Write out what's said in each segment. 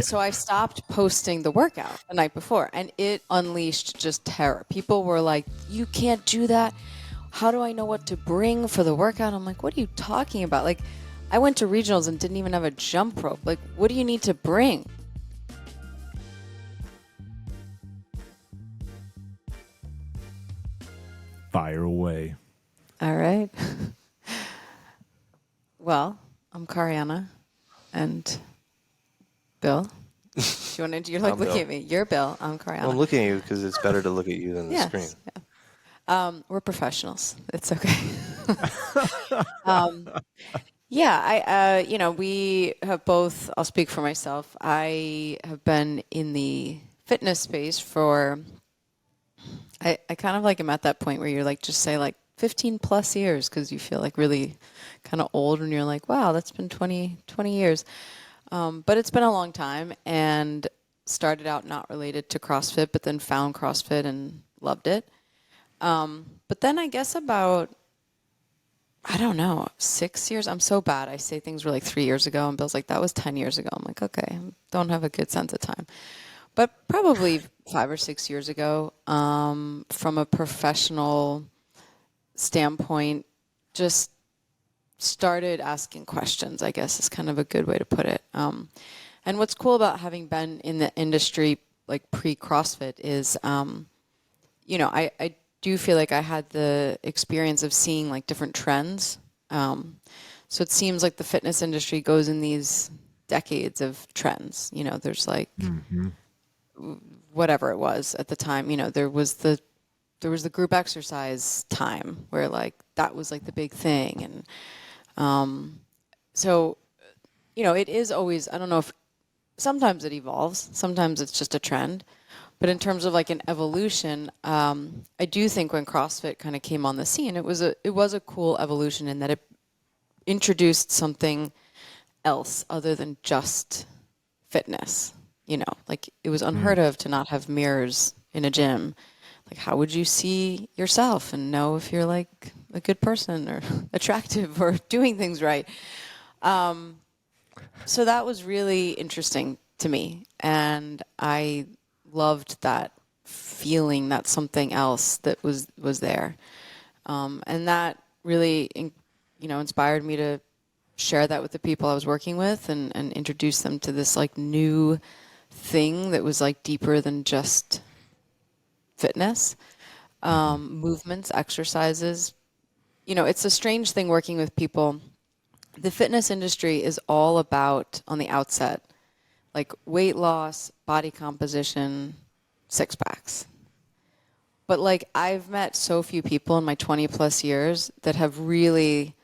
So I stopped posting the workout the night before, and it unleashed just terror. People were like, you can't do that. How do I know what to bring for the workout? I'm like, what are you talking about? Like, I went to regionals and didn't even have a jump rope. Like, what do you need to bring? Fire away. All right. Well, I'm Kariana, and Bill. Do you want to? You're like I'm looking Bill. at me. You're Bill. I'm Kariana. Well, I'm looking at you because it's better to look at you than the screen. Yeah. We're professionals. It's okay. Yeah, we have both. I'll speak for myself. I have been in the fitness space for. I kind of like am at that point where you're like, just say like 15 plus years because you feel like really kind of old when you're like, wow, that's been 20 years. But it's been a long time, and started out not related to CrossFit, but then found CrossFit and loved it. But then I guess about, I don't know, 6 years. I'm so bad. I say things were like 3 years ago, and Bill's like, that was 10 years ago. I'm like, okay, don't have a good sense of time. But probably 5 or 6 years ago, from a professional standpoint, just started asking questions, I guess is kind of a good way to put it. And what's cool about having been in the industry like pre-CrossFit is, I do feel like I had the experience of seeing like different trends. So it seems like the fitness industry goes in these decades of trends. There's like whatever it was at the time. There was the group exercise time where like that was like the big thing, and so it is always. I don't know if sometimes it evolves, sometimes it's just a trend. But in terms of like an evolution, I do think when CrossFit kind of came on the scene, it was a cool evolution in that it introduced something else other than just fitness. Like it was unheard of to not have mirrors in a gym. Like, how would you see yourself and know if you're like a good person or attractive or doing things right? So that was really interesting to me, and I loved that feeling that something else that was there, and that really, inspired me to share that with the people I was working with, and introduce them to this like new thing that was like deeper than just fitness, movements, exercises. It's a strange thing working with people. The fitness industry is all about, on the outset, like weight loss, body composition, six packs. But like I've met so few people in my 20 plus years that have really,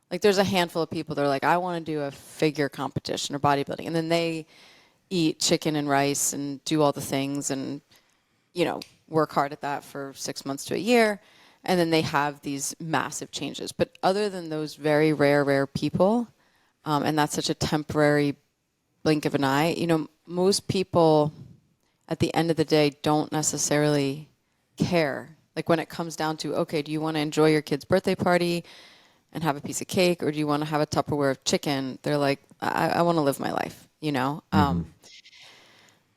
like there's a handful of people that are like, I want to do a figure competition or bodybuilding. And then they eat chicken and rice and do all the things and, work hard at that for 6 months to a year. And then they have these massive changes. But other than those very rare people, and that's such a temporary blink of an eye, most people at the end of the day don't necessarily care. Like when it comes down to, okay, do you want to enjoy your kid's birthday party and have a piece of cake, or do you want to have a Tupperware of chicken? They're like, I want to live my life,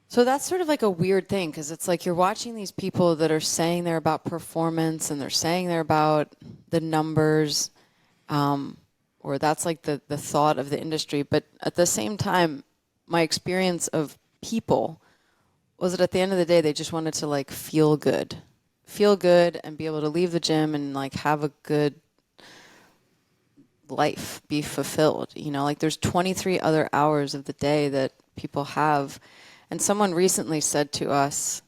So that's sort of like a weird thing, because it's like you're watching these people that are saying they're about performance and they're saying they're about the numbers, or that's like the thought of the industry. But at the same time, my experience of people was that at the end of the day, they just wanted to like feel good and be able to leave the gym and like have a good life, be fulfilled. Like there's 23 other hours of the day that people have. And someone recently said to us,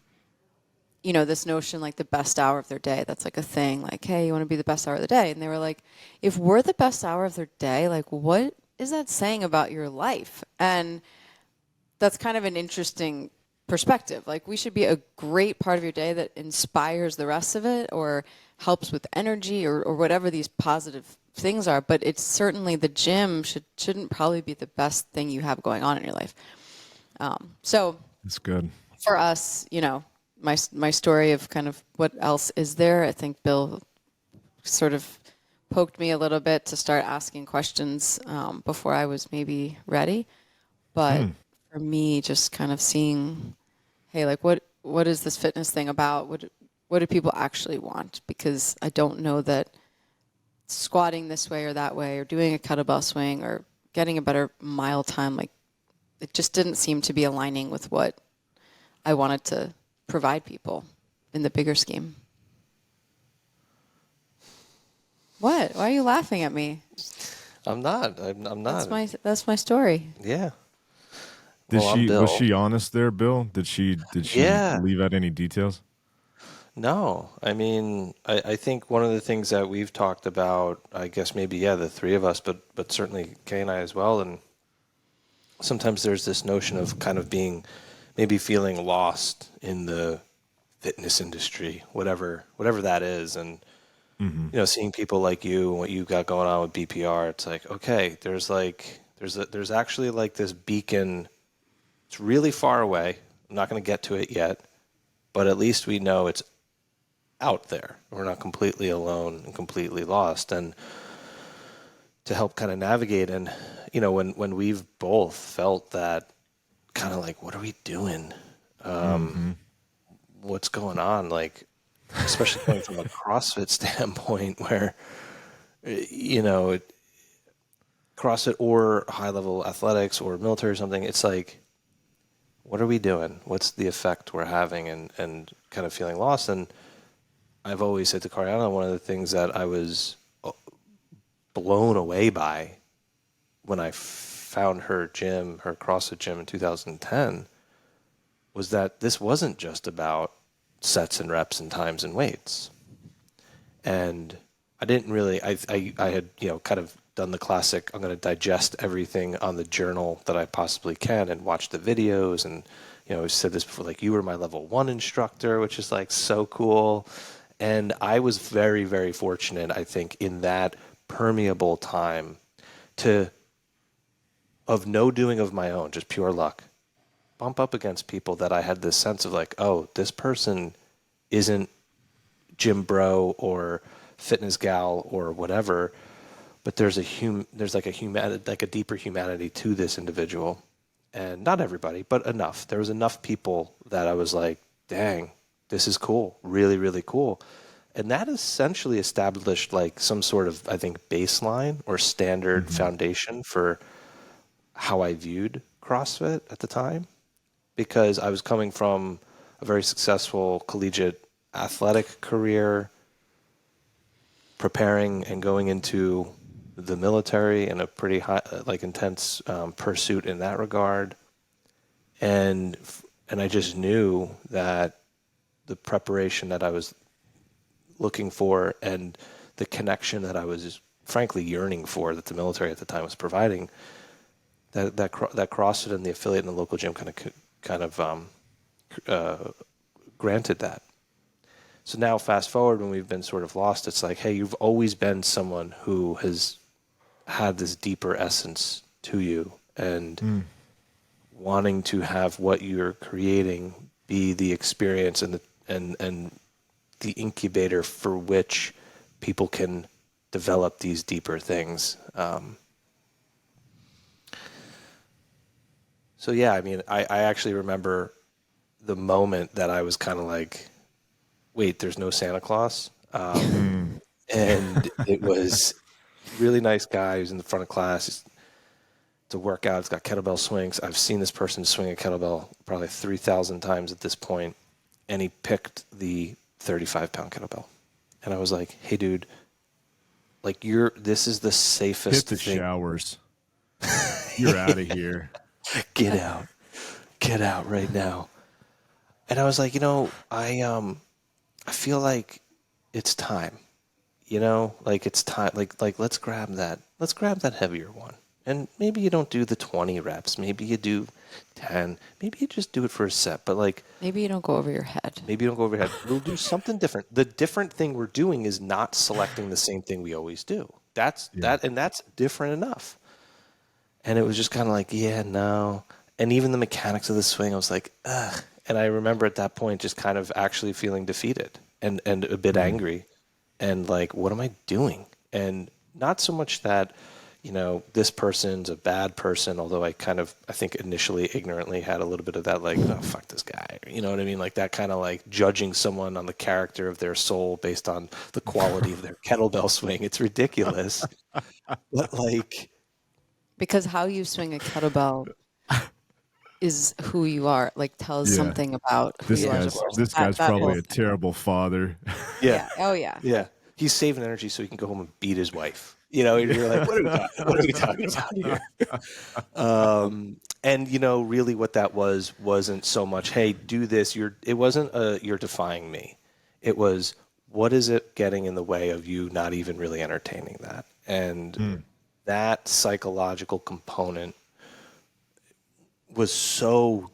this notion like the best hour of their day, that's like a thing, like, hey, you want to be the best hour of the day? And they were like, if we're the best hour of their day, like what is that saying about your life? And that's kind of an interesting perspective. Like we should be a great part of your day that inspires the rest of it or helps with energy or whatever these positive things are. But it's certainly the gym shouldn't probably be the best thing you have going on in your life. So That's good. For us, my story of kind of what else is there, I think Bill sort of poked me a little bit to start asking questions before I was maybe ready. But for me, just kind of seeing, hey, like what is this fitness thing about? What do people actually want? Because I don't know that squatting this way or that way, or doing a kettlebell swing, or getting a better mile time, like it just didn't seem to be aligning with what I wanted to provide people in the bigger scheme. What? Why are you laughing at me? I'm not. I'm not. That's my story. Yeah. Was Bill. she honest there, Bill? Did she Yeah. leave out any details? No. I mean, I think one of the things that we've talked about, I guess maybe, yeah, the three of us, but certainly Kay and I as well. And sometimes there's this notion of kind of maybe feeling lost in the fitness industry, whatever that is. And, seeing people like you and what you got going on with BPR, it's like, okay, there's actually like this beacon. It's really far away. I'm not going to get to it yet, but at least we know it's out there. We're not completely alone and completely lost. And to help kind of navigate, and when we've both felt that kind of like, what are we doing? What's going on? Like, especially coming from a CrossFit standpoint, where CrossFit or high level athletics or military or something, it's like, what are we doing? What's the effect we're having? And kind of feeling lost. And I've always said to Cariana, one of the things that I was blown away by when I found her CrossFit gym in 2010, was that this wasn't just about sets and reps and times and weights. And I didn't really, I had, kind of done the classic, I'm going to digest everything on the journal that I possibly can and watch the videos. And, I've said this before, like, you were my level 1 instructor, which is like so cool. And I was very, very fortunate, I think, in that permeable time of no doing of my own, just pure luck, bump up against people that I had this sense of like, oh, this person isn't gym bro or fitness gal or whatever, but there's like a deeper humanity to this individual. And not everybody, but enough. There was enough people that I was like, dang, this is cool. Really, really cool. And that essentially established like some sort of, I think, baseline or standard foundation for how I viewed CrossFit at the time, because I was coming from a very successful collegiate athletic career, preparing and going into the military in a pretty high, intense pursuit in that regard. And I just knew that the preparation that I was looking for and the connection that I was frankly yearning for, that the military at the time was providing, that CrossFit and the affiliate and the local gym kind of granted that. So now fast forward, when we've been sort of lost, it's like, hey, you've always been someone who has had this deeper essence to you, and wanting to have what you're creating be the experience and the incubator for which people can develop these deeper things. So yeah, I mean, I actually remember the moment that I was kind of like, wait, there's no Santa Claus. And it was a really nice guy who's in the front of class. It's a workout. It's got kettlebell swings. I've seen this person swing a kettlebell probably 3,000 times at this point, and he picked the 35-pound kettlebell. And I was like, hey, dude, like, this is the safest Hit the thing. showers. You're out of here. Get out right now. And I was like, I feel like it's time, like it's time, like let's grab that heavier one. And maybe you don't do the 20 reps. Maybe you do 10. Maybe you just do it for a set. But like, Maybe you don't go over your head. We'll do something different. The different thing we're doing is not selecting the same thing we always do. That's different enough. And it was just kind of like, yeah, no. And even the mechanics of the swing, I was like, ugh. And I remember at that point just kind of actually feeling defeated and a bit angry, and like, what am I doing? And not so much that, this person's a bad person, although I think initially ignorantly had a little bit of that, like, oh, fuck this guy. You know what I mean? Like that kind of like judging someone on the character of their soul based on the quality of their kettlebell swing. It's ridiculous. But like, Because how you swing a kettlebell is who you are, like tells Yeah. something about who This you are as a guy's person. this guy's That whole probably a thing. terrible father. yeah, Oh yeah. yeah. He's saving energy so he can go home and beat his wife. You're like, what are we talking about here? And really what that wasn't so much, hey, do this. It wasn't you're defying me. It was, what is it getting in the way of you not even really entertaining that? And that psychological component was so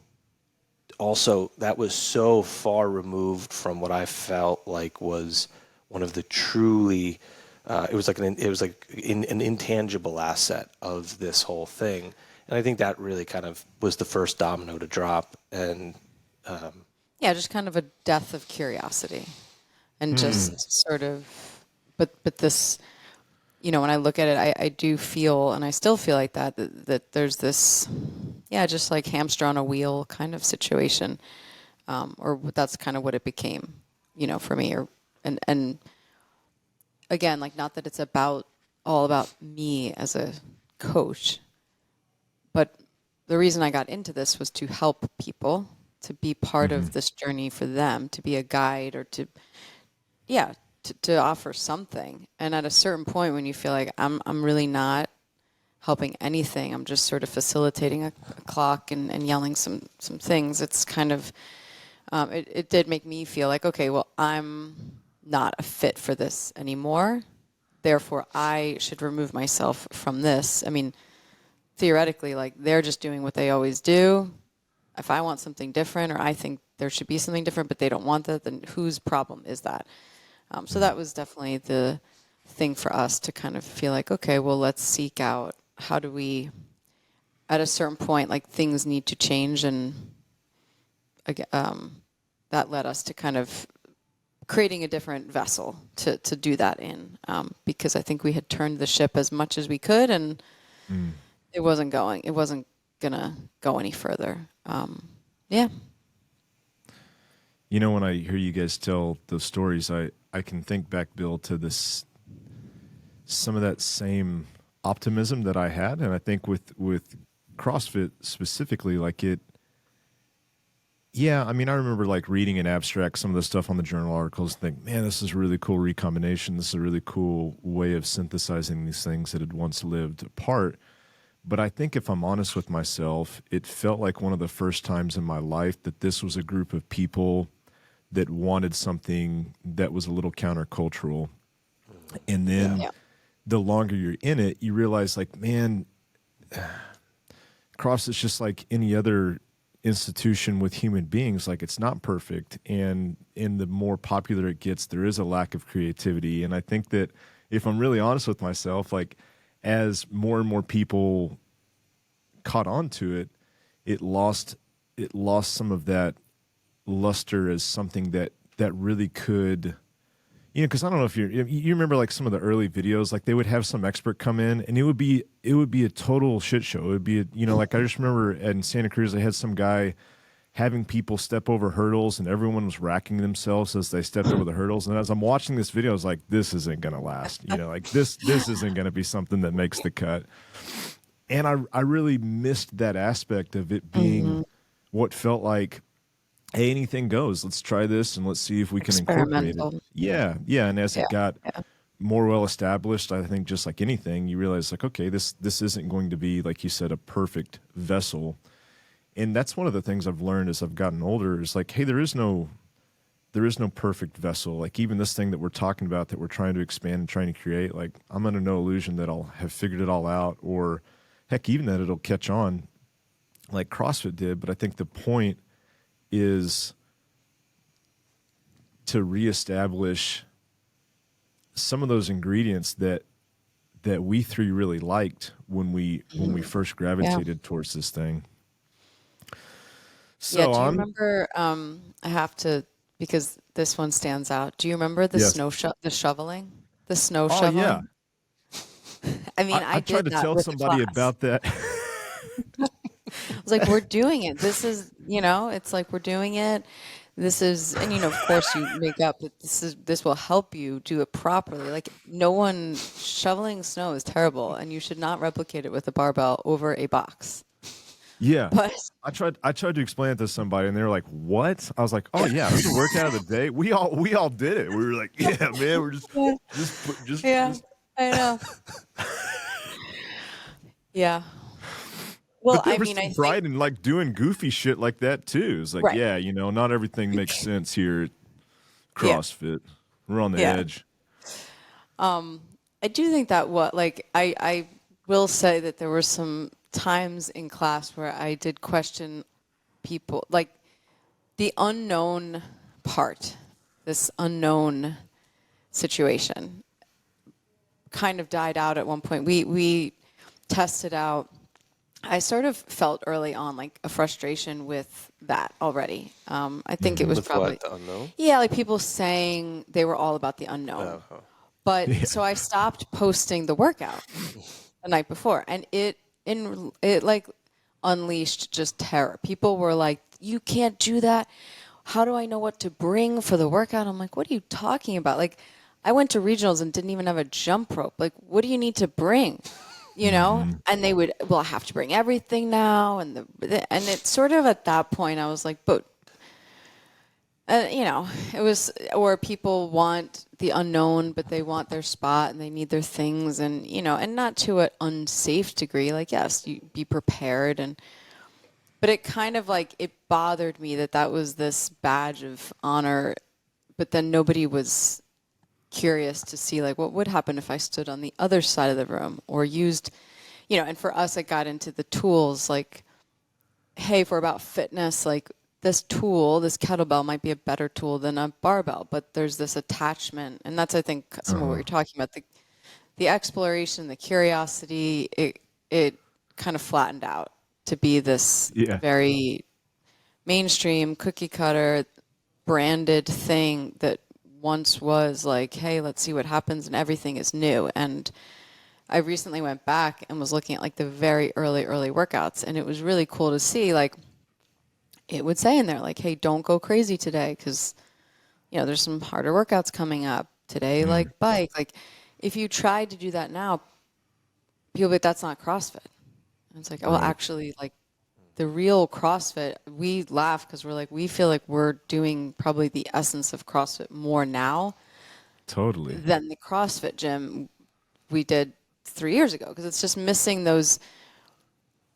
far removed from what I felt like was one of the truly it was like an intangible asset of this whole thing. And I think that really kind of was the first domino to drop. And Yeah, just kind of a death of curiosity, and just sort of, but this, when I look at it, I do feel, and I still feel like that there's this, yeah, just like hamster on a wheel kind of situation, or that's kind of what it became, for me, and again, like, not that it's all about me as a coach, but the reason I got into this was to help people, to be part of this journey for them, to be a guide, or to offer something. And at a certain point, when you feel like I'm really not helping anything, I'm just sort of facilitating a clock and yelling some things, it's kind of, it did make me feel like, okay, well, I'm not a fit for this anymore. Therefore, I should remove myself from this. I mean, theoretically, like, they're just doing what they always do. If I want something different, or I think there should be something different, but they don't want that, then whose problem is that? So that was definitely the thing for us to kind of feel like, okay, well, let's seek out, how do we, at a certain point, like, things need to change, and that led us to kind of creating a different vessel to do that in, because I think we had turned the ship as much as we could, and it wasn't gonna go any further. Yeah. When I hear you guys tell those stories, I can think back, Bill, to some of that same optimism that I had, and I think with CrossFit specifically, like it. Yeah, I mean, I remember like reading in abstract some of the stuff on the journal articles and think, man, this is a really cool recombination. This is a really cool way of synthesizing these things that had once lived apart. But I think if I'm honest with myself, it felt like one of the first times in my life that this was a group of people that wanted something that was a little countercultural. And then the longer you're in it, you realize, like, man, CrossFit's just like any other institution with human beings. Like, it's not perfect, and the more popular it gets, there is a lack of creativity. And I think that if I'm really honest with myself, like, as more and more people caught on to it, it lost some of that luster as something that really could, because I don't know if you remember, like, some of the early videos, like, they would have some expert come in and it would be a total shit show. It would be like, I just remember in Santa Cruz, they had some guy having people step over hurdles, and everyone was racking themselves as they stepped over the hurdles. And as I'm watching this video, I was like, this isn't going to last. Like, this isn't going to be something that makes the cut. And I really missed that aspect of it being what felt like, hey, anything goes. Let's try this and let's see if we can incorporate it. Yeah. And as it got more well established, I think, just like anything, you realize, like, okay, this isn't going to be, like you said, a perfect vessel. And that's one of the things I've learned as I've gotten older, is like, hey, there is no perfect vessel. Like, even this thing that we're talking about, that we're trying to expand and trying to create, like, I'm under no illusion that I'll have figured it all out, or heck, even that it'll catch on like CrossFit did. But I think the point is to reestablish some of those ingredients that we three really liked when we first gravitated towards this thing. So Do you remember? I have to, because this one stands out. Do you remember the Yes. the shoveling, the snow Oh, shoveling? yeah. I mean, I I tried did to that tell with the somebody class. about that. I was like, we're doing it. This is, it's like we're doing it. This is, and of course you make up that this will help you do it properly. Like no one shoveling snow is terrible and you should not replicate it with a barbell over a box. Yeah. But I tried to explain it to somebody and they were like, "What?" I was like, "Oh yeah, that's a workout of the day." We all did it. We were like, "Yeah, man, we're just yeah, just put yeah, just." I know. Yeah. Well, But there I was mean, some I think, pride in like doing goofy shit like that too. It's like, right. yeah, not everything makes sense here at Yeah. CrossFit. We're on the Yeah. edge. I do think that I will say that there were some times in class where I did question people, like the unknown part, this unknown situation kind of died out at one point. We tested out. I sort of felt early on like a frustration with that already. I think it was With what? probably, The unknown? yeah, like people saying they were all about the unknown. Oh. But Yeah. so I stopped posting the workout the night before, and it like unleashed just terror. People were like, "You can't do that. How do I know what to bring for the workout?" I'm like, "What are you talking about? Like, I went to regionals and didn't even have a jump rope. Like, what do you need to bring?" And they would, well, I have to bring everything now, and and it's sort of at that point I was like, but it was, or people want the unknown, but they want their spot and they need their things, and and not to an unsafe degree. Like, yes, you be prepared, but it kind of like it bothered me that was this badge of honor, but then nobody was curious to see like what would happen if I stood on the other side of the room or used, and for us, it got into the tools like, hey, for about fitness, like this tool, this kettlebell might be a better tool than a barbell, but there's this attachment. And that's, I think, some of what you're talking about, the exploration, the curiosity, it kind of flattened out to be this Yeah. very mainstream cookie cutter branded thing that once was like, hey, let's see what happens, and everything is new. And I recently went back and was looking at like the very early workouts, and it was really cool to see like it would say in there like, hey, don't go crazy today because there's some harder workouts coming up today, like bike. Like if you tried to do that now, people be like, that's not CrossFit. And it's like, oh, well, Right. actually, like the real CrossFit, we laugh because we're like, we feel like we're doing probably the essence of CrossFit more now Totally. than the CrossFit gym we did 3 years ago, because it's just missing those.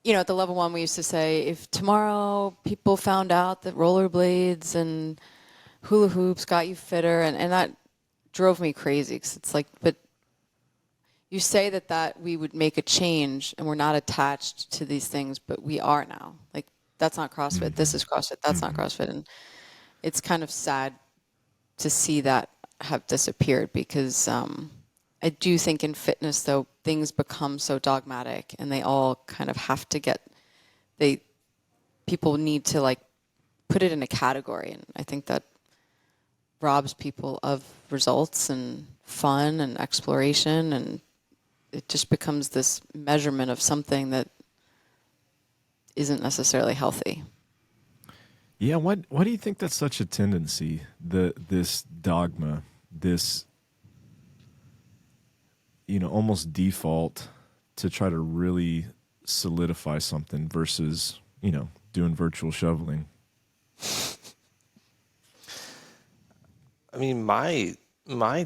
At the level 1, we used to say, if tomorrow people found out that rollerblades and hula hoops got you fitter, and that drove me crazy because it's like, but you say that we would make a change and we're not attached to these things, but we are now. Like, that's not CrossFit. This is CrossFit. That's not CrossFit. And it's kind of sad to see that have disappeared because I do think in fitness, though, things become so dogmatic and they all kind of have to people need to like put it in a category. And I think that robs people of results and fun and exploration, and it just becomes this measurement of something that isn't necessarily healthy. Yeah, why do you think that's such a tendency? This dogma, this almost default to try to really solidify something versus, doing virtual shoveling. I mean, my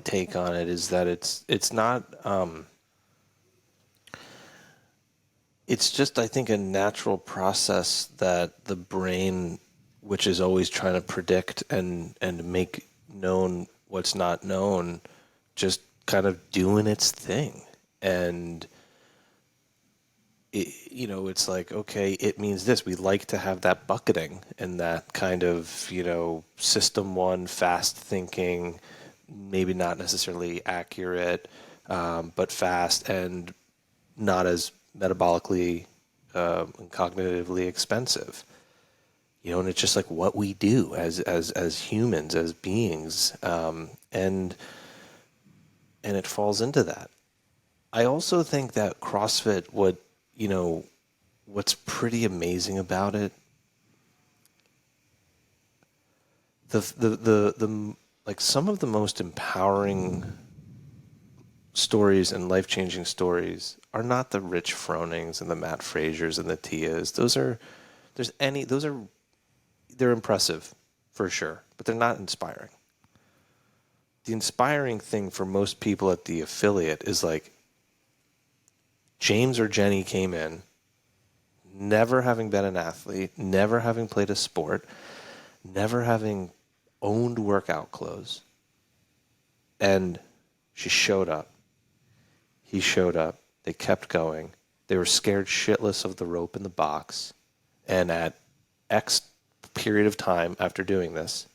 take on it is that it's not. It's just, I think, a natural process that the brain, which is always trying to predict and make known what's not known, just kind of doing its thing. And it's like, okay, it means this. We like to have that bucketing and that kind of, system one, fast thinking, maybe not necessarily accurate, but fast and not as metabolically and cognitively expensive. And it's just like what we do as humans, as beings, and it falls into that. I also think that CrossFit, what's pretty amazing about it, the like some of the most empowering stories and life-changing stories are not the Rich Fronings and the Matt Frasers and the Tias. They're impressive for sure, but they're not inspiring. The inspiring thing for most people at the affiliate is like James or Jenny came in, never having been an athlete, never having played a sport, never having owned workout clothes, and she showed up. He showed up. They kept going. They were scared shitless of the rope in the box. And at X period of time after doing this,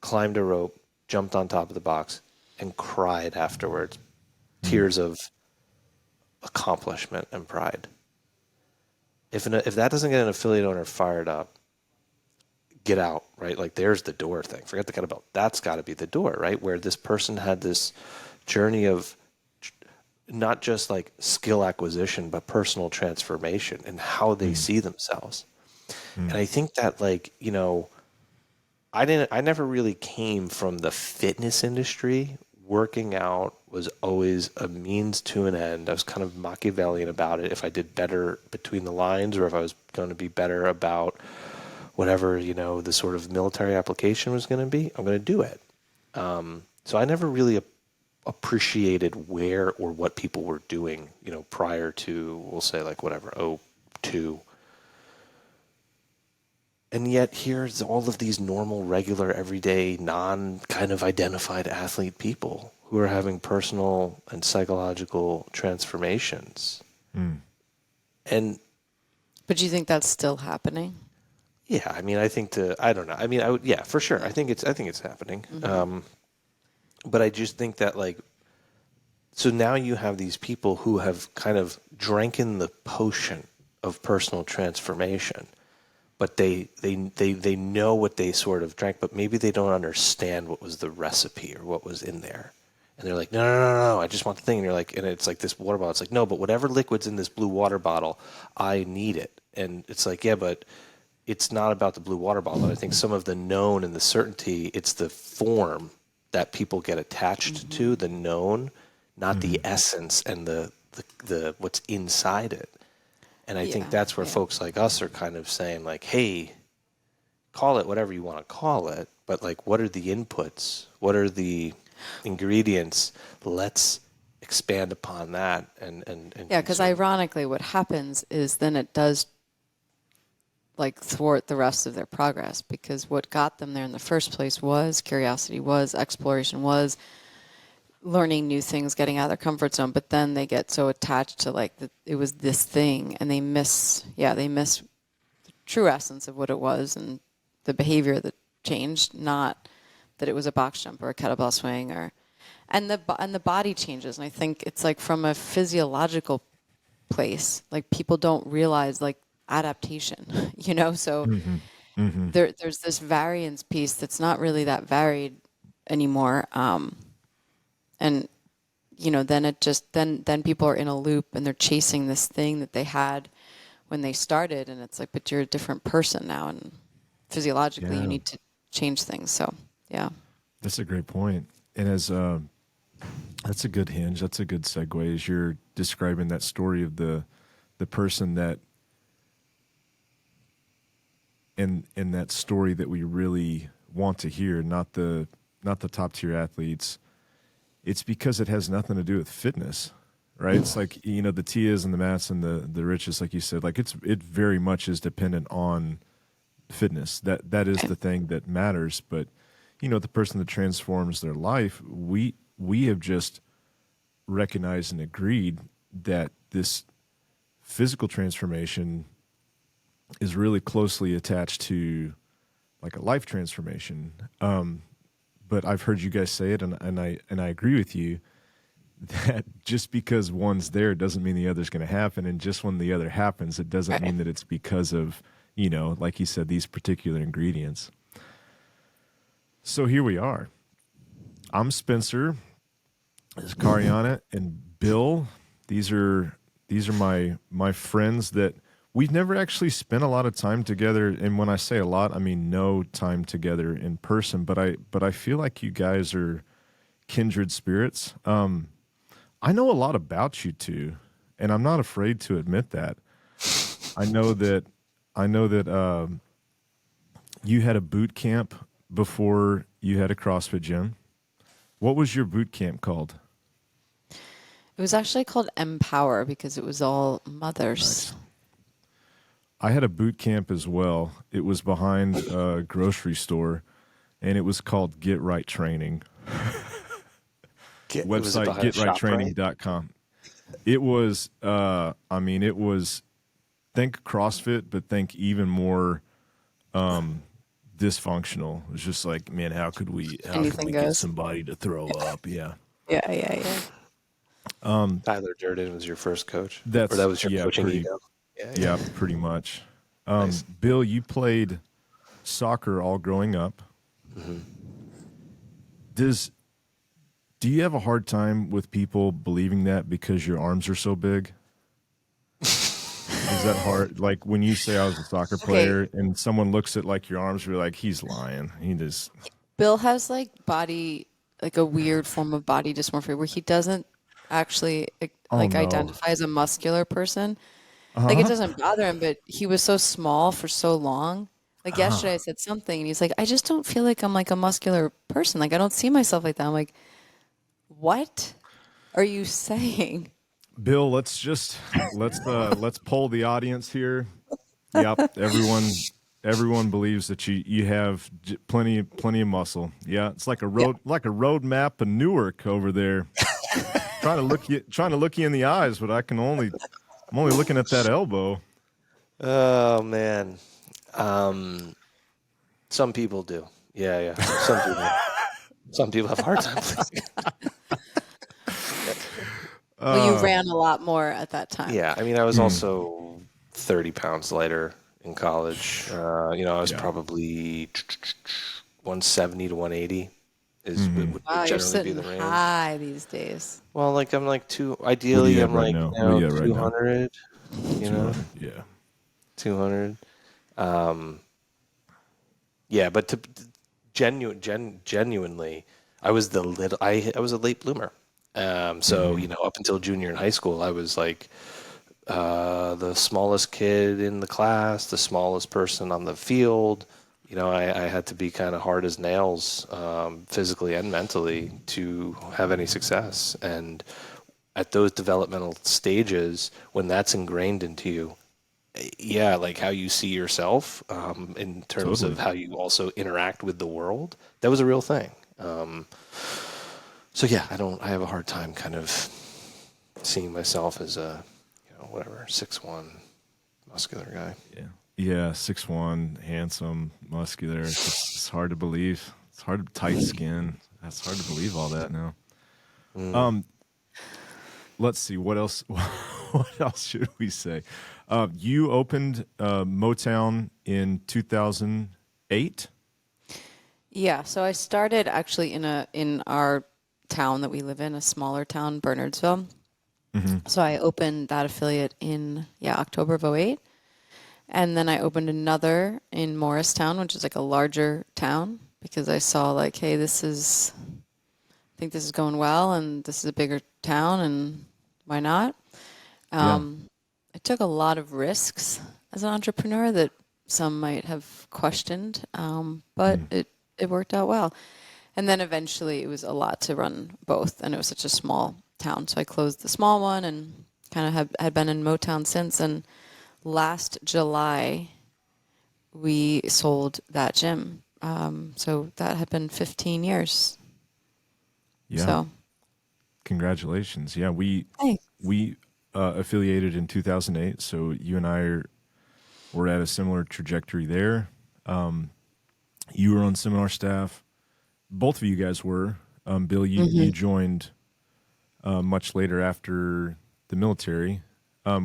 climbed a rope, jumped on top of the box, and cried afterwards. Tears of accomplishment and pride. If that doesn't get an affiliate owner fired up, get out, right? Like there's the door thing. Forget the kettlebell. That's got to be the door, right? Where this person had this journey of not just like skill acquisition, but personal transformation and how they see themselves. And I think that I never really came from the fitness industry. Working out was always a means to an end. I was kind of Machiavellian about it. If I did better between the lines, or if I was going to be better about whatever, the sort of military application was going to be, I'm going to do it. So I never really appreciated where or what people were doing, prior to, we'll say like whatever, 02. And yet here's all of these normal, regular, everyday, non-kind of identified athlete people who are having personal and psychological transformations. And But do you think that's still happening? yeah, I mean, I don't know. I mean, yeah, for sure. I think it's happening. But I just think that so now you have these people who have kind of drank in the potion of personal transformation, but they know what they sort of drank, but maybe they don't understand what was the recipe or what was in there. And they're like, no, I just want the thing. And you're like, and it's like this water bottle. It's like, no, but whatever liquid's in this blue water bottle, I need it. And it's like, yeah, but it's not about the blue water bottle. I think some of the known and the certainty, it's the form that people get attached to, the known, not the essence and the what's inside it. And I think that's where folks like us are kind of saying like, hey, call it whatever you want to call it, but like, what are the inputs? What are the ingredients? Let's expand upon that and Yeah, because ironically what happens is then it does like thwart the rest of their progress, because what got them there in the first place was curiosity, was exploration, was learning new things, getting out of their comfort zone. But then they get so attached to like it was this thing, and they miss the true essence of what it was and the behavior that changed, not that it was a box jump or a kettlebell swing and the body changes. And I think it's like from a physiological place, like people don't realize like adaptation, so there's this variance piece that's not really that varied anymore. And then it just then people are in a loop and they're chasing this thing that they had when they started, and it's like, but you're a different person now, and physiologically you need to change things. So yeah, that's a great point. And as that's a good hinge, that's a good segue, as you're describing that story of the person that and that story that we really want to hear, not the top tier athletes. It's because it has nothing to do with fitness, right? It's like, the Tias and the Matts and the Riches, like you said, like it very much is dependent on fitness. That is the thing that matters. But, the person that transforms their life, we have just recognized and agreed that this physical transformation is really closely attached to like a life transformation. But I've heard you guys say it, and I agree with you that just because one's there doesn't mean the other's going to happen, and just when the other happens, it doesn't mean that it's because of like you said, these particular ingredients. So here we are. I'm Spencer, this is Kariana, and Bill, these are my friends that we've never actually spent a lot of time together. And when I say a lot, I mean no time together in person. But I feel like you guys are kindred spirits. I know a lot about you two, and I'm not afraid to admit that. I know that you had a boot camp before you had a CrossFit gym. What was your boot camp called? It was actually called Empower because it was all mothers. Nice. I had a boot camp as well. It was behind a grocery store, and it was called Get Right Training. Website getrighttraining.com. It was, it was, think CrossFit, but think even more dysfunctional. It was just like, man, how can we get somebody to throw up? Yeah. Yeah. Tyler Durden was your first coach? That was your coaching ego? Yeah, pretty much. Nice. Bill, you played soccer all growing up. Mm-hmm. Do you have a hard time with people believing that because your arms are so big? Is that hard? Like when you say I was a soccer player and someone looks at like your arms, you're like, he's lying. He just. Bill has like a weird form of body dysmorphia where he doesn't actually identify as a muscular person. Like it doesn't bother him, but he was so small for so long. Like yesterday I said something and he's like, I just don't feel like I'm like a muscular person. Like I don't see myself like that. I'm like, what are you saying? Bill, let's poll the audience here. Yep, everyone believes that you have plenty of muscle. Yeah, it's like a road map of Newark over there. trying to look you in the eyes, but I'm only looking at that elbow. Oh man, some people do. Yeah. Some people have a hard time. Well, you ran a lot more at that time. Yeah, I mean, I was also 30 pounds lighter in college. I was probably 170 to Wow, 180 would you're generally be sitting the range. high these days. Well, like I'm like ideally I'm right like now? 200, 200, yeah. 200. Yeah, but genuinely, I was I was a late bloomer. So up until junior in high school, I was like the smallest kid in the class, the smallest person on the field. I had to be kind of hard as nails, physically and mentally, to have any success. And at those developmental stages, when that's ingrained into you, yeah, like how you see yourself, in terms of how you also interact with the world, that was a real thing. So yeah, I have a hard time kind of seeing myself as a, 6'1" muscular guy. Yeah, 6'1", handsome, muscular. It's hard to believe. It's hard, tight skin. It's hard to believe all that now. Let's see, what else? What else should we say? You opened Motown in 2008. Yeah, so I started actually in our town that we live in, a smaller town, Bernardsville. So I opened that affiliate in October of 2008. And then I opened another in Morristown, which is like a larger town, because I saw like, hey, I think this is going well, and this is a bigger town, and why not? I took a lot of risks as an entrepreneur that some might have questioned, but it worked out well. And then eventually it was a lot to run both, and it was such a small town. So I closed the small one and kind of had been in Motown since. And last July, we sold that gym. So that had been 15 years. Yeah. So. Congratulations. Yeah, we affiliated in 2008, so you and I were at a similar trajectory there. You were on seminar staff. Both of you guys were. Bill, you joined much later after the military.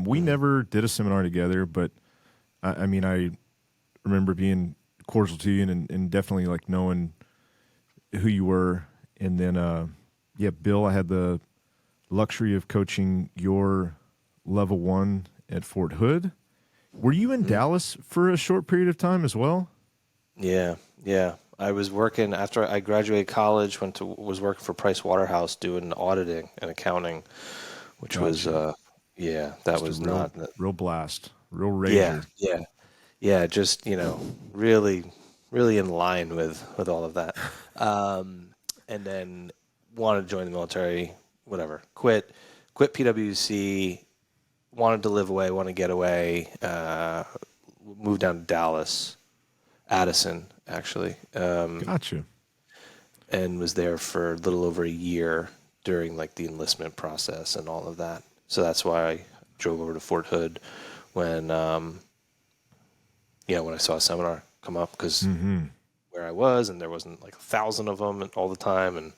We never did a seminar together, but I remember being cordial to you and definitely like knowing who you were. And then, Bill, I had the luxury of coaching your level 1 at Fort Hood. Were you in Dallas for a short period of time as well? Yeah. I was working after I graduated college. Was working for Price Waterhouse doing auditing and accounting, which was that Just was a not. real blast, real Yeah, rager. just really, really in line with all of that. And then wanted to join the military. Whatever, quit PwC. Wanted to live away, want to get away. Moved down to Dallas, Addison, actually, Gotcha. and was there for a little over a year during like the enlistment process and all of that. So that's why I drove over to Fort Hood when when I saw a seminar come up, because where I was, and there wasn't like 1,000 of them all the time, and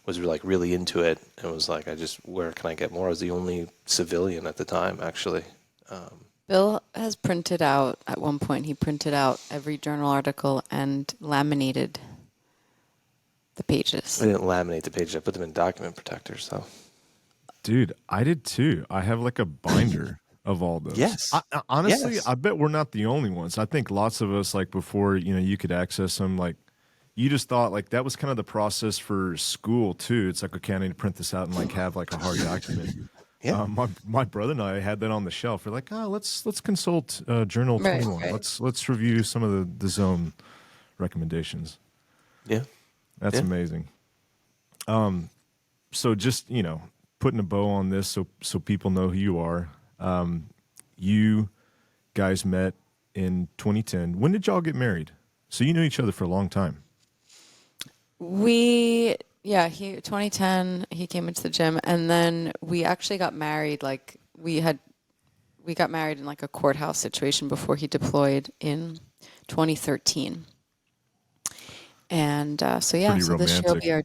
was like really into it, and was like, where can I get more? I was the only civilian at the time, actually. Bill has printed out, at one point, he printed out every journal article and laminated the pages. I didn't laminate the pages. I put them in document protectors, though. Dude, I did too. I have like a binder of all those. Yes. Honestly, Yes. I bet we're not the only ones. I think lots of us, like before, you could access them, like you just thought like that was kind of the process for school too. It's like, okay, I need to print this out and like have like a hard document. Yeah. My brother and I had that on the shelf. We're like, let's consult Journal Right, 21. right. Let's review some of the zone recommendations. Yeah. That's Yeah. amazing. So just putting a bow on this, so people know who you are. You guys met in 2010. When did y'all get married? So you knew each other for a long time. 2010, he came into the gym, and then we actually got married. Like we got married in like a courthouse situation before he deployed in 2013. And so Pretty this year will romantic. be our,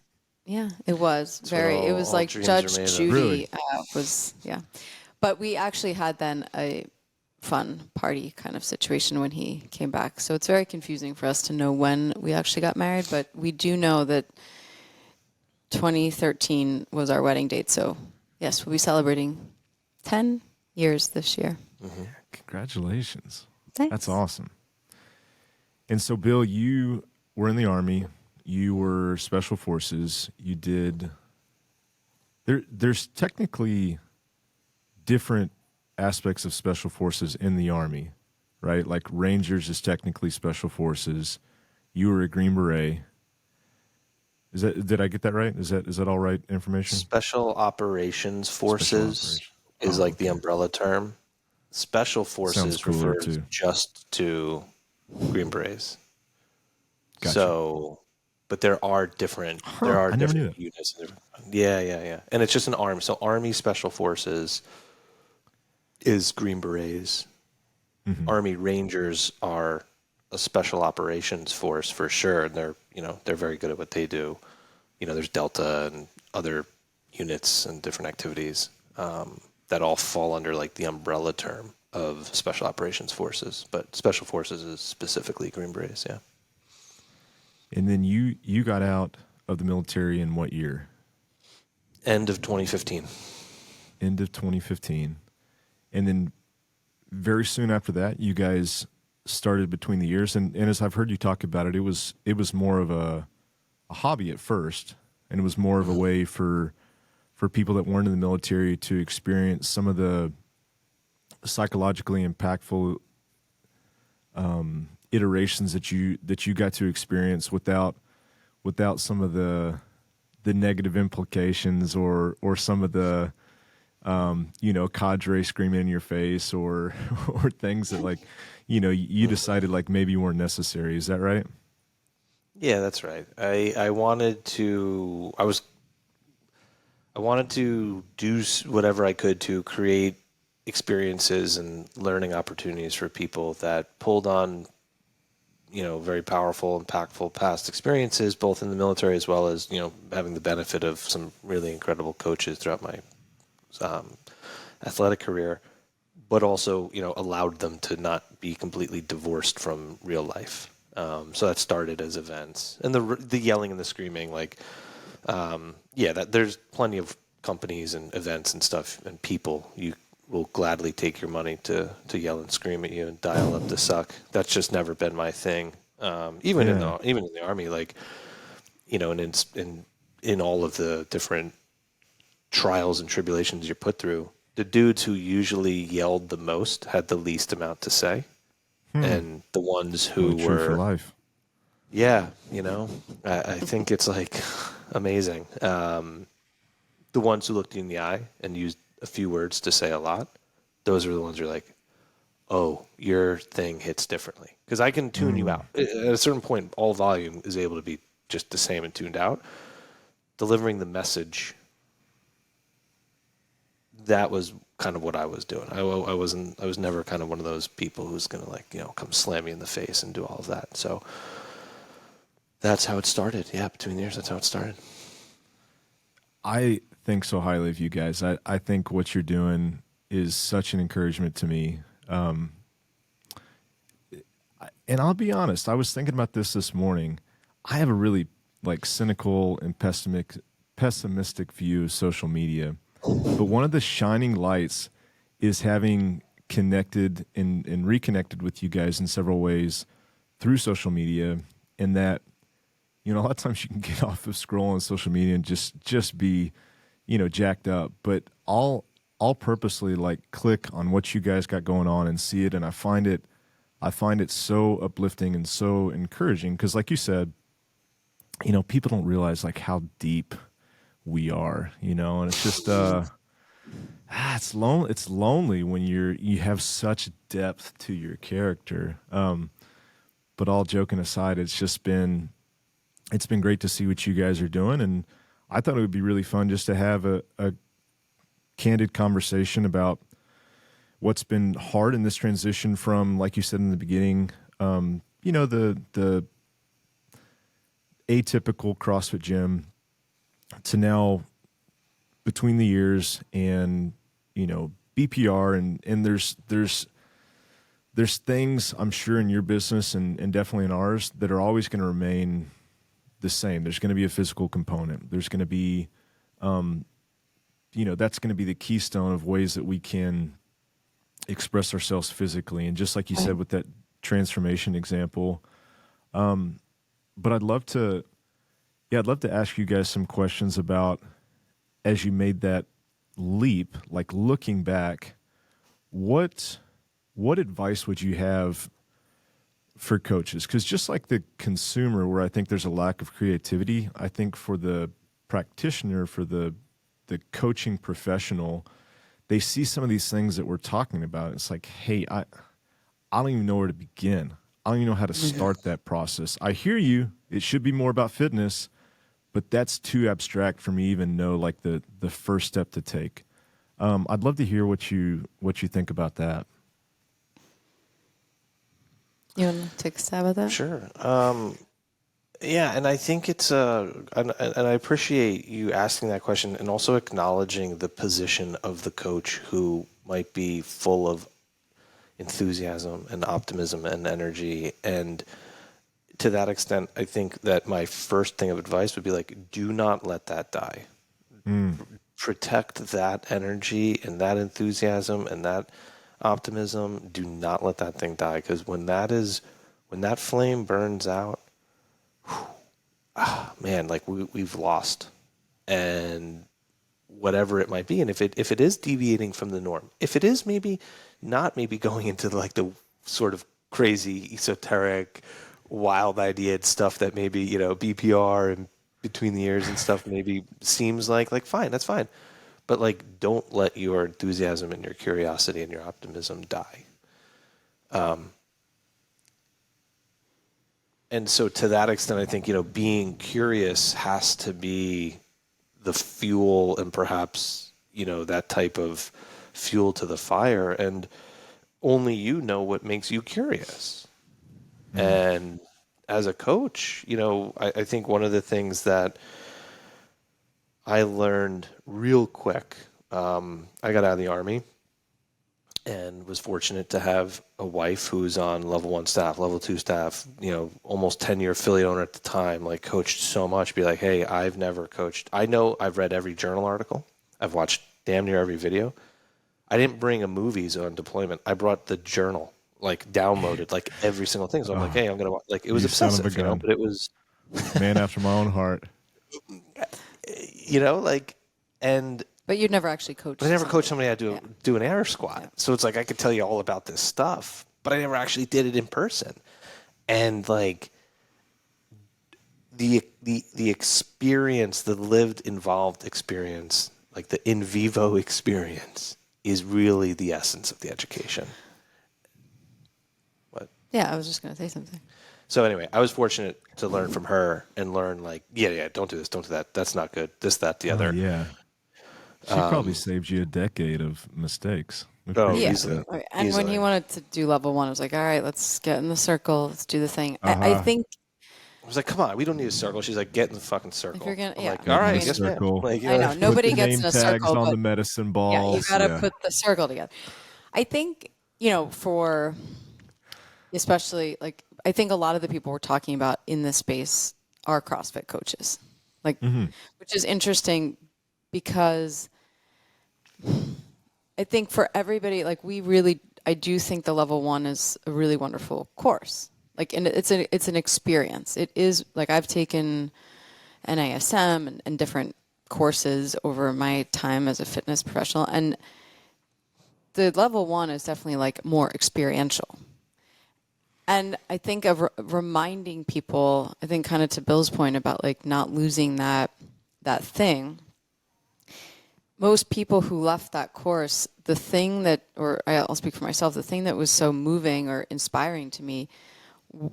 it was That's very, what it was all like dreams Judge are made of. Judy Really? was, but we actually had then a fun party kind of situation when he came back. So it's very confusing for us to know when we actually got married, but we do know that 2013 was our wedding date. So yes, we'll be celebrating 10 years this year. Congratulations. Thanks. That's awesome. And so, Bill, you were in the Army. You were Special Forces. You did. There's technically different aspects of Special Forces in the Army, right? Like Rangers is technically Special Forces. You were a Green Beret. Did I get that right? Is that all right information? Special Operations Forces is like the umbrella term. Special Sounds Forces cooler, refers too. just to Green Berets. Gotcha. So, but there are different I never knew that. units. Yeah. And it's just an army. So Army Special Forces is Green Berets. Mm-hmm. Army Rangers are a special operations force for sure, and they're very good at what they do. There's Delta and other units and different activities that all fall under like the umbrella term of Special Operations Forces, but Special Forces is specifically Green Berets. Yeah. And then you got out of the military in what year? End of 2015. End of 2015. And then very soon after that, you guys started Between the Years. And as I've heard you talk about it, it was more of a hobby at first, and it was more of a way for people that weren't in the military to experience some of the psychologically impactful iterations that you got to experience without some of the negative implications or some of the cadre screaming in your face or things that like you decided like maybe weren't necessary. Is that right? Yeah, that's right. I wanted to do whatever I could to create experiences and learning opportunities for people that pulled on very powerful, impactful past experiences, both in the military as well as having the benefit of some really incredible coaches throughout my athletic career, but also allowed them to not be completely divorced from real life. So that started as events, and the yelling and the screaming, that there's plenty of companies and events and stuff and people, you will gladly take your money to yell and scream at you and dial up the suck. That's just never been my thing. Even in the army, like, and in all of the different trials and tribulations you're put through, the dudes who usually yelled the most had the least amount to say. And the ones who Really true were for life. Yeah, I think it's like amazing. The ones who looked you in the eye and used a few words to say a lot, those are the ones who are like, oh, your thing hits differently. Because I can tune you out. At a certain point, all volume is able to be just the same and tuned out. Delivering the message, that was kind of what I was doing. I was never kind of one of those people who's going to come slam me in the face and do all of that. So that's how it started. Yeah, between the years, that's how it started. I think so highly of you guys. I think what you're doing is such an encouragement to me. And I'll be honest, I was thinking about this morning. I have a really cynical and pessimistic view of social media. But one of the shining lights is having connected and reconnected with you guys in several ways through social media, and that, a lot of times you can get off of scrolling social media and just be, jacked up. But I'll purposely click on what you guys got going on and see it, and I find it so uplifting and so encouraging because, like you said, people don't realize how deep we are, and it's just it's lonely when you have such depth to your character. But all joking aside, it's been great to see what you guys are doing, and I thought it would be really fun just to have a candid conversation about what's been hard in this transition from, like you said in the beginning, the atypical CrossFit gym to now between the years and, BPR and there's things I'm sure in your business and definitely in ours that are always going to remain the same. There's going to be a physical component. There's going to be, that's going to be the keystone of ways that we can express ourselves physically. And just like you said with that transformation example, but I'd love to ask you guys some questions about, as you made that leap, looking back, what advice would you have for coaches? Because just like the consumer, where I think there's a lack of creativity, I think for the practitioner, for the coaching professional, they see some of these things that we're talking about. It's like, hey, I don't even know where to begin. I don't even know how to start that process. I hear you. It should be more about fitness, but that's too abstract for me to even know the first step to take. I'd love to hear what you think about that. You want to take a stab at that? Sure. Yeah, and I think it's and I appreciate you asking that question and also acknowledging the position of the coach who might be full of enthusiasm and optimism and energy. And to that extent, I think that my first thing of advice would be do not let that die. Protect that energy and that enthusiasm and that optimism. Do not let that thing die, because when that flame burns out, man, we've lost, and whatever it might be. And if it is deviating from the norm, if it is maybe going into the sort of crazy esoteric wild idea stuff that maybe BPR and between the years and stuff maybe seems like fine, that's fine, but don't let your enthusiasm and your curiosity and your optimism die. And so to that extent, I think, being curious has to be the fuel and perhaps, that type of fuel to the fire. And only you know what makes you curious. And as a coach, I think one of the things that I learned real quick, I got out of the Army and was fortunate to have a wife who's on level 1 staff, level 2 staff, almost 10-year affiliate owner at the time, coached so much, be like, hey, I've never coached. I know I've read every journal article. I've watched damn near every video. I didn't bring a movies on deployment. I brought the journal, like downloaded, like every single thing. So I'm like, hey, I'm gonna like. It was You son of a obsessive, you know, gun. but it was, Man after my own heart. you know, like, and But you'd never actually coached. but I never coached somebody how to Yeah. do an air squat. Yeah. So it's like I could tell you all about this stuff, but I never actually did it in person. And like the experience, the lived, involved experience, like the in vivo experience, is really the essence of the education. What? Yeah, I was just going to say something. So anyway, I was fortunate to learn from her and learn like, yeah, don't do this, don't do that. That's not good. This, that, the other. Yeah. She probably saved you a decade of mistakes. We Oh, appreciate easily. that. Right. And when Easily. he wanted to do level 1, I was like, all right, let's get in the circle. Let's do the thing. I Uh-huh. think I was like, come on, we don't need a circle. She's like, get in the fucking circle. if you're going to, I'm yeah. like, all right, In the yes, ma'am. circle. Like, I know. Nobody Put the gets name in a tags circle. on But the medicine yeah, balls. you got to put the circle together. I think, for especially like, I think a lot of the people we're talking about in this space are CrossFit coaches, like, which is interesting because I think for everybody, like I do think the level 1 is a really wonderful course. Like, and it's an experience. It is like I've taken NASM and different courses over my time as a fitness professional, and the level 1 is definitely like more experiential. And I think of reminding people, I think kind of to Bill's point about like not losing that thing. Most people who left that course, the thing that, or I'll speak for myself, the thing that was so moving or inspiring to me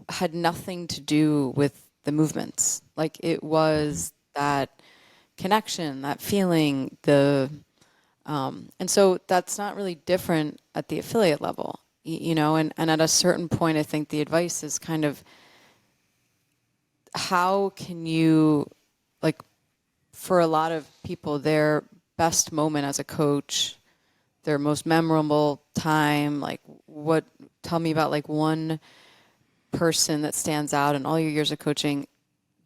had nothing to do with the movements. Like it was that connection, that feeling, and so that's not really different at the affiliate level, and at a certain point, I think the advice is kind of how can you, like, for a lot of people, their best moment as a coach, their most memorable time, like tell me about like one person that stands out in all your years of coaching.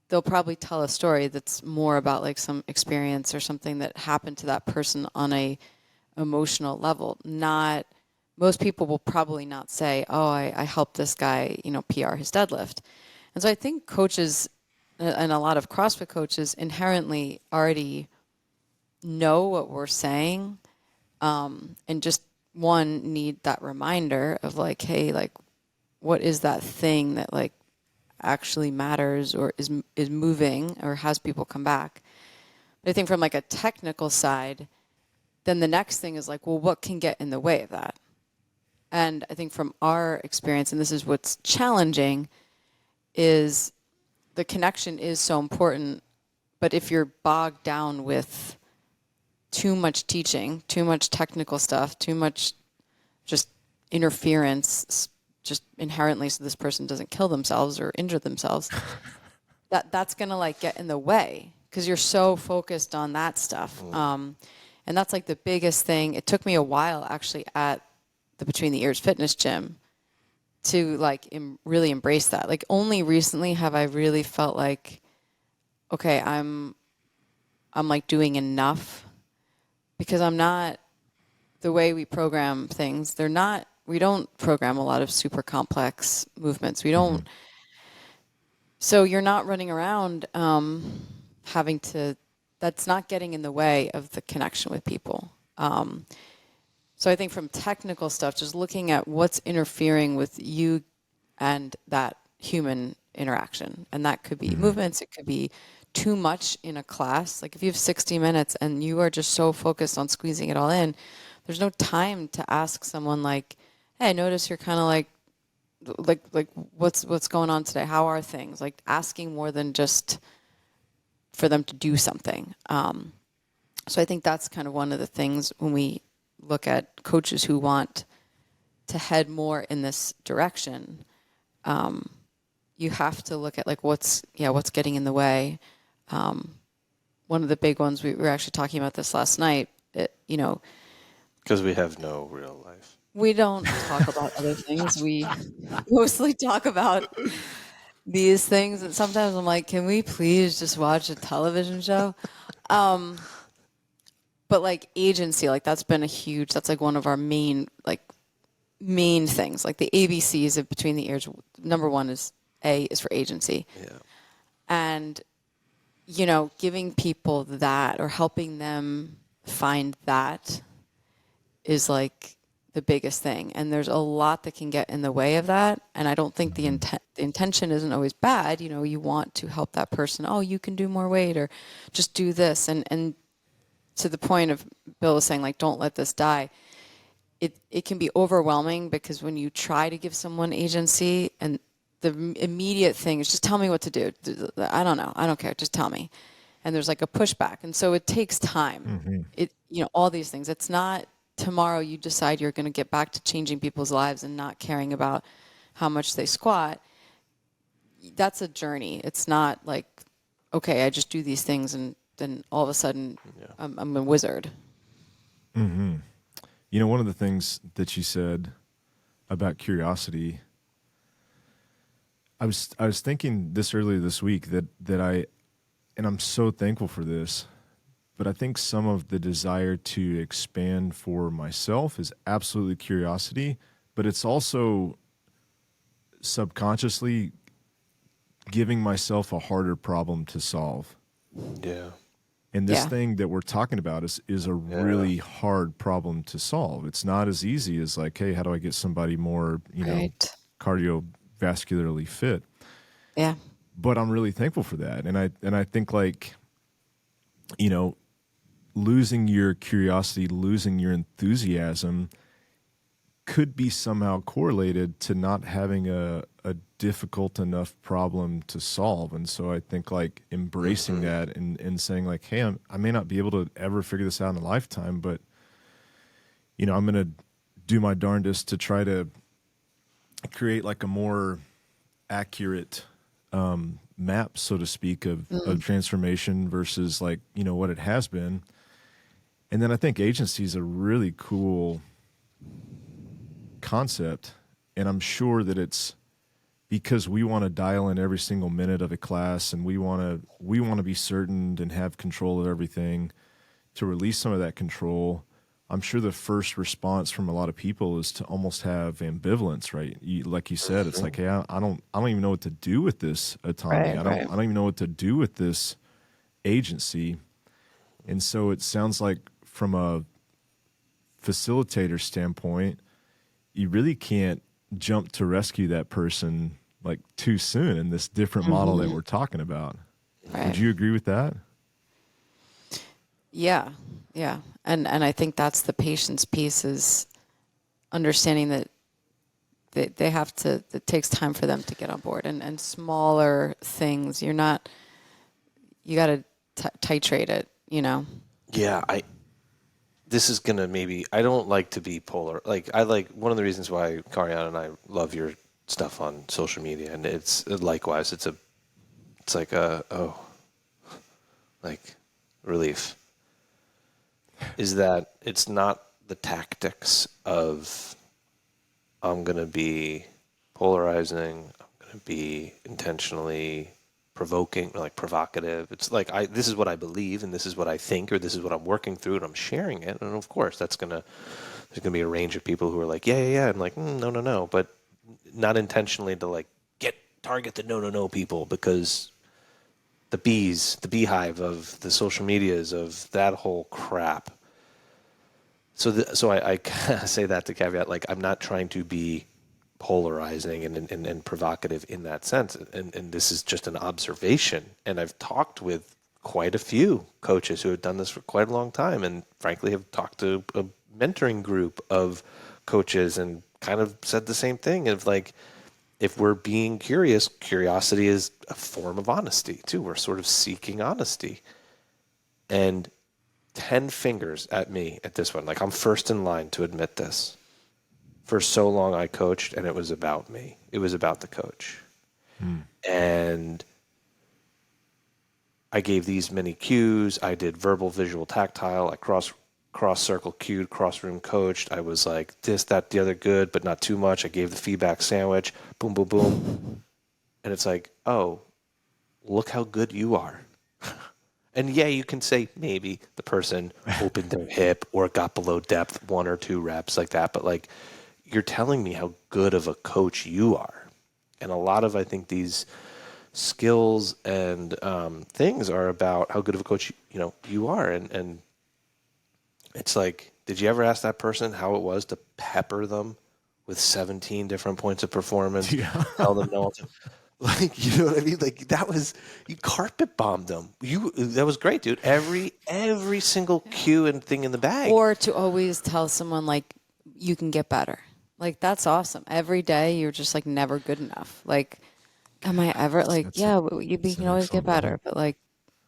They'll probably tell a story that's more about like some experience or something that happened to that person on a emotional level. Not most people will probably not say, oh, I helped this guy, PR his deadlift. And so I think coaches and a lot of CrossFit coaches inherently already know what we're saying, and just need that reminder of like, hey, like, what is that thing that like actually matters or is moving or has people come back. But I think from like a technical side, then the next thing is like, well, what can get in the way of that? And I think from our experience, and this is what's challenging, is the connection is so important. But if you're bogged down with too much teaching, too much technical stuff, too much just interference, just inherently so this person doesn't kill themselves or injure themselves, that's going to like get in the way because you're so focused on that stuff. And that's like the biggest thing. It took me a while actually at the Between the Ears Fitness Gym to like really embrace that. Like only recently have I really felt like, okay, I'm like doing enough, because I'm not, the way we program things, we don't program a lot of super complex movements. We don't, so you're not running around having to, that's not getting in the way of the connection with people. So I think from technical stuff, just looking at what's interfering with you and that human interaction. And that could be movements, it could be too much in a class. Like if you have 60 minutes and you are just so focused on squeezing it all in, there's no time to ask someone like, hey, I notice you're kind of like what's going on today? How are things? Like asking more than just for them to do something. So I think that's kind of one of the things when we look at coaches who want to head more in this direction. You have to look at like what's getting in the way. One of the big ones, we were actually talking about this last night, because we have no real life. We don't talk about other things. We mostly talk about these things. And sometimes I'm like, can we please just watch a television show? but like agency, like that's been that's like one of our main things, like the ABCs of between the ears. Number one is A is for agency. Yeah. And, giving people that or helping them find that is like the biggest thing. And there's a lot that can get in the way of that. And I don't think the intention isn't always bad. You want to help that person. Oh, you can do more weight or just do this. And to the point of Bill was saying, like, don't let this die. It can be overwhelming because when you try to give someone agency and the immediate thing is just tell me what to do. I don't know. I don't care. Just tell me. And there's like a pushback. And so it takes time. All these things. It's not tomorrow you decide you're going to get back to changing people's lives and not caring about how much they squat. That's a journey. It's not like, okay, I just do these things and then all of a sudden I'm a wizard. Mm-hmm. One of the things that you said about curiosity, I was thinking this earlier this week and I'm so thankful for this, but I think some of the desire to expand for myself is absolutely curiosity, but it's also subconsciously giving myself a harder problem to solve. Yeah. And this thing that we're talking about is a really hard problem to solve. It's not as easy as like, hey, how do I get somebody more, cardiovascularly fit? Yeah. But I'm really thankful for that. And I think like, losing your curiosity, losing your enthusiasm could be somehow correlated to not having a difficult enough problem to solve. And so I think like embracing that and saying like, hey, I may not be able to ever figure this out in a lifetime, but I'm going to do my darndest to try to create like a more accurate map, so to speak, of transformation versus like, what it has been. And then I think agency is a really cool concept. And I'm sure that it's because we want to dial in every single minute of a class and we want to be certain and have control of everything. To release some of that control, I'm sure the first response from a lot of people is to almost have ambivalence, right? Like you said, it's like, hey, I don't even know what to do with this autonomy. I don't even know what to do with this agency. And so it sounds like from a facilitator standpoint, you really can't jump to rescue that person like too soon in this different model that we're talking about. Right. Would you agree with that? Yeah. Yeah. And I think that's the patience piece, is understanding that they have to, it takes time for them to get on board, and smaller things. You got to titrate it, Yeah. This is going to I don't like to be polar. Like one of the reasons why Kariana and I love your stuff on social media, and it's likewise, it's like relief, is that it's not the tactics of I'm going to be polarizing, I'm going to be intentionally provoking, like provocative. It's like this is what I believe and this is what I think, or this is what I'm working through and I'm sharing it. And of course there's going to be a range of people who are like, yeah. And like, no. But not intentionally to like target the no people, because the beehive of the social medias of that whole crap. So I say that to caveat, like I'm not trying to be polarizing and provocative in that sense. And this is just an observation. And I've talked with quite a few coaches who have done this for quite a long time, and frankly have talked to a mentoring group of coaches and kind of said the same thing of like, if we're being curious, curiosity is a form of honesty too. We're sort of seeking honesty. And 10 fingers at me at this one. Like I'm first in line to admit this. For so long I coached and it was about me. It was about the coach. And I gave these many cues. I did verbal, visual, tactile. I cross circle cued, cross room coached. I was like this, that, the other, good, but not too much. I gave the feedback sandwich. Boom, boom, boom. And it's like, oh, look how good you are. And yeah, you can say maybe the person opened their hip or got below depth 1 or 2 reps like that, but like you're telling me how good of a coach you are. And a lot of, I think, these skills and things are about how good of a coach you are. And it's like, did you ever ask that person how it was to pepper them with 17 different points of performance? Yeah. Tell them no. Like, you know what I mean? Like that was, you carpet bombed them. That was great, dude. Every single cue and thing in the bag. Or to always tell someone like, you can get better. Like, that's awesome. Every day you're just like never good enough. Like, am I ever like, That's yeah, a- you that's can an always get excellent better. point. But like,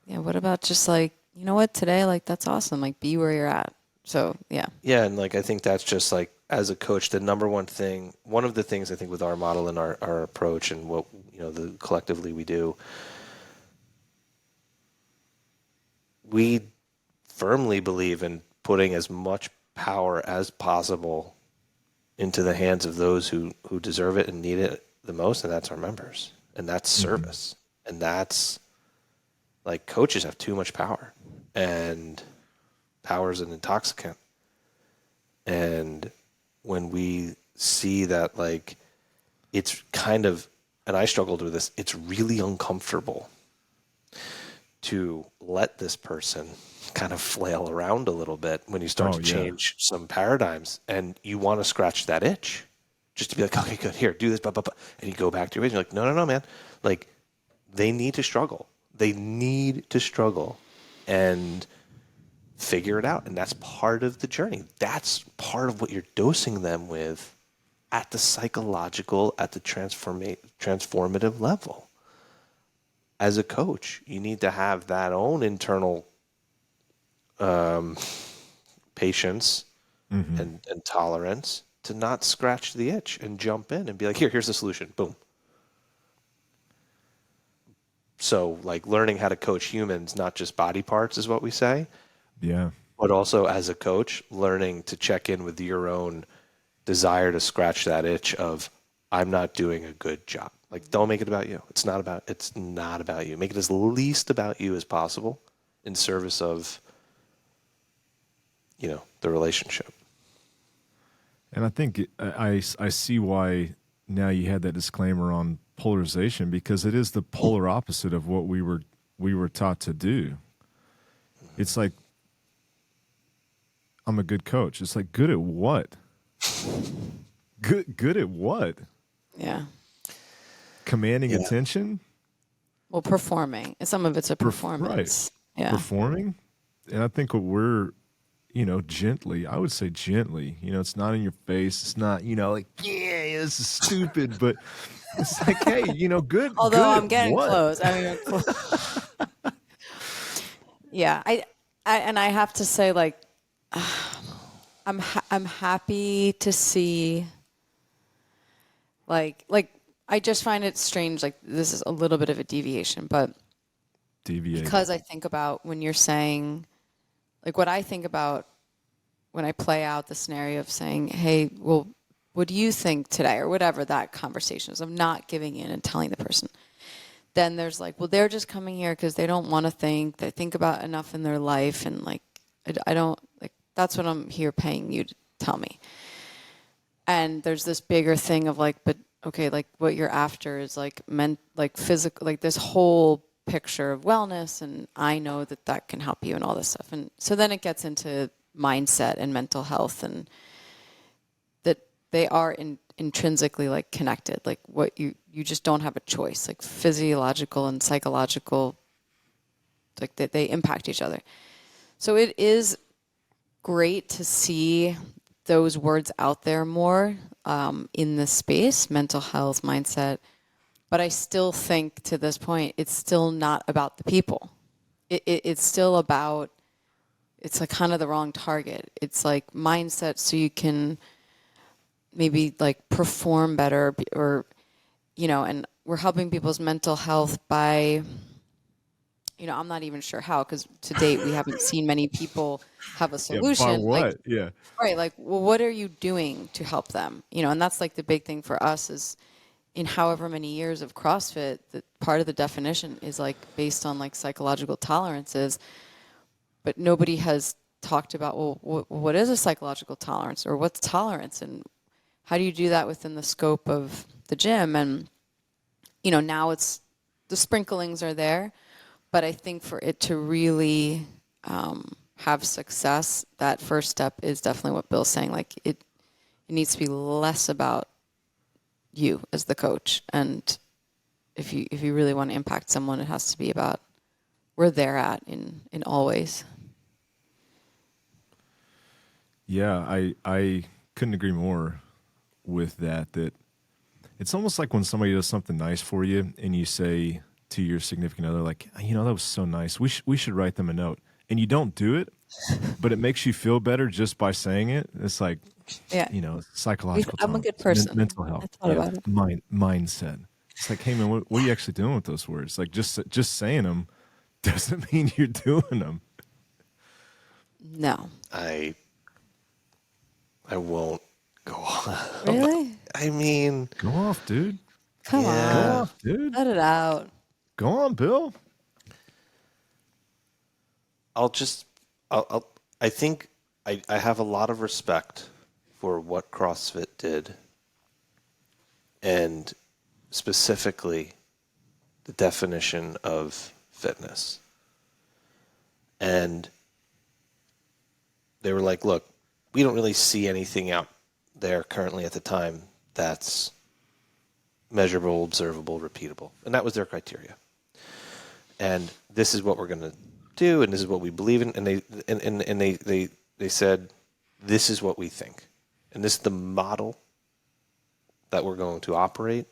yeah, what about just like, you know what, today, like, that's awesome. Like, be where you're at. So, yeah. Yeah, and like I think that's just like as a coach, the number one thing, one of the things I think with our model and our approach and what the collectively we do, we firmly believe in putting as much power as possible into the hands of those who deserve it and need it the most, and that's our members. And that's service. And that's like coaches have too much power. And power is an intoxicant. And when we see that, like, it's kind of, and I struggled with this, it's really uncomfortable to let this person kind of flail around a little bit when you start Oh, to yeah. change some paradigms, and you want to scratch that itch just to be like, okay, good, here, do this, blah, blah, blah. And you go back to your ways, and you're like, no, man. Like, they need to struggle. They need to struggle and figure it out. And that's part of the journey. That's part of what you're dosing them with at the psychological, at the transformative level. As a coach, you need to have that own internal patience and tolerance to not scratch the itch and jump in and be like, here's the solution. Boom. So, like, learning how to coach humans, not just body parts, is what we say, Yeah. but also as a coach, learning to check in with your own desire to scratch that itch of, I'm not doing a good job. Like, don't make it about you. It's not about you. Make it as least about you as possible in service of, the relationship. And I think I see why now you had that disclaimer on polarization, because it is the polar opposite of what we were taught to do. It's like, I'm a good coach. It's like, good at what? Good at what? Yeah. Commanding Yeah. attention? Well, performing. Some of it's a performance. Right. Yeah. Performing? And I think what we're, gently, I would say gently, it's not in your face. It's not, like, yeah, this is stupid, but it's like, hey, good, Although good I'm at getting what? close. I mean, yeah. And I have to say, like, I'm happy to see, like I just find it strange. Like, this is a little bit of a deviation, but Deviate. because I think about when you're saying, like, what I think about when I play out the scenario of saying, hey, well, what do you think today, or whatever that conversation is, of not giving in and telling the person. Then there's like, well, they're just coming here because they don't want to think. They think about enough in their life, and like, I don't, like, that's what I'm here paying you to tell me. And there's this bigger thing of like, but okay, like, what you're after is like like physical, like this whole picture of wellness, and I know that can help you and all this stuff. And so then it gets into mindset and mental health, and that they are intrinsically like connected. Like, what you just don't have a choice. Like, physiological and psychological, like they impact each other. So it is great to see those words out there more in this space, mental health, mindset. But I still think, to this point, it's still not about the people. It's still about, it's like kind of the wrong target. It's like mindset, so you can maybe like perform better, or, and we're helping people's mental health by, I'm not even sure how, because to date we haven't seen many people have a Yeah, by solution. Like, what? Yeah. right, like, well, what are you doing to help them? And that's like the big thing for us is, in however many years of CrossFit, that part of the definition is like based on like psychological tolerances, but nobody has talked about, well, what is a psychological tolerance, or what's tolerance, and how do you do that within the scope of the gym? And, now it's, the sprinklings are there, but I think for it to really have success, that first step is definitely what Bill's saying. Like it needs to be less about you as the coach, and if you really want to impact someone, it has to be about where they're at in all ways. Yeah, I couldn't agree more with that. That it's almost like when somebody does something nice for you and you say to your significant other, like, that was so nice. We should write them a note. And you don't do it, but it makes you feel better just by saying it. It's like, Yeah, psychological I'm a good tolerance, person. mental health, I thought about it. mindset. It's like, hey man, what are you actually doing with those words? Like just saying them doesn't mean you're doing them. No. I won't go on. Really? I mean, Go off, dude. Come Go yeah. on. off, dude. Let it out. Go on, Bill. I think I have a lot of respect for what CrossFit did, and specifically the definition of fitness. And they were like, look, we don't really see anything out there currently at the time that's measurable, observable, repeatable. And that was their criteria. And this is what we're going to do, and this is what we believe in. And they said, this is what we think. And this is the model that we're going to operate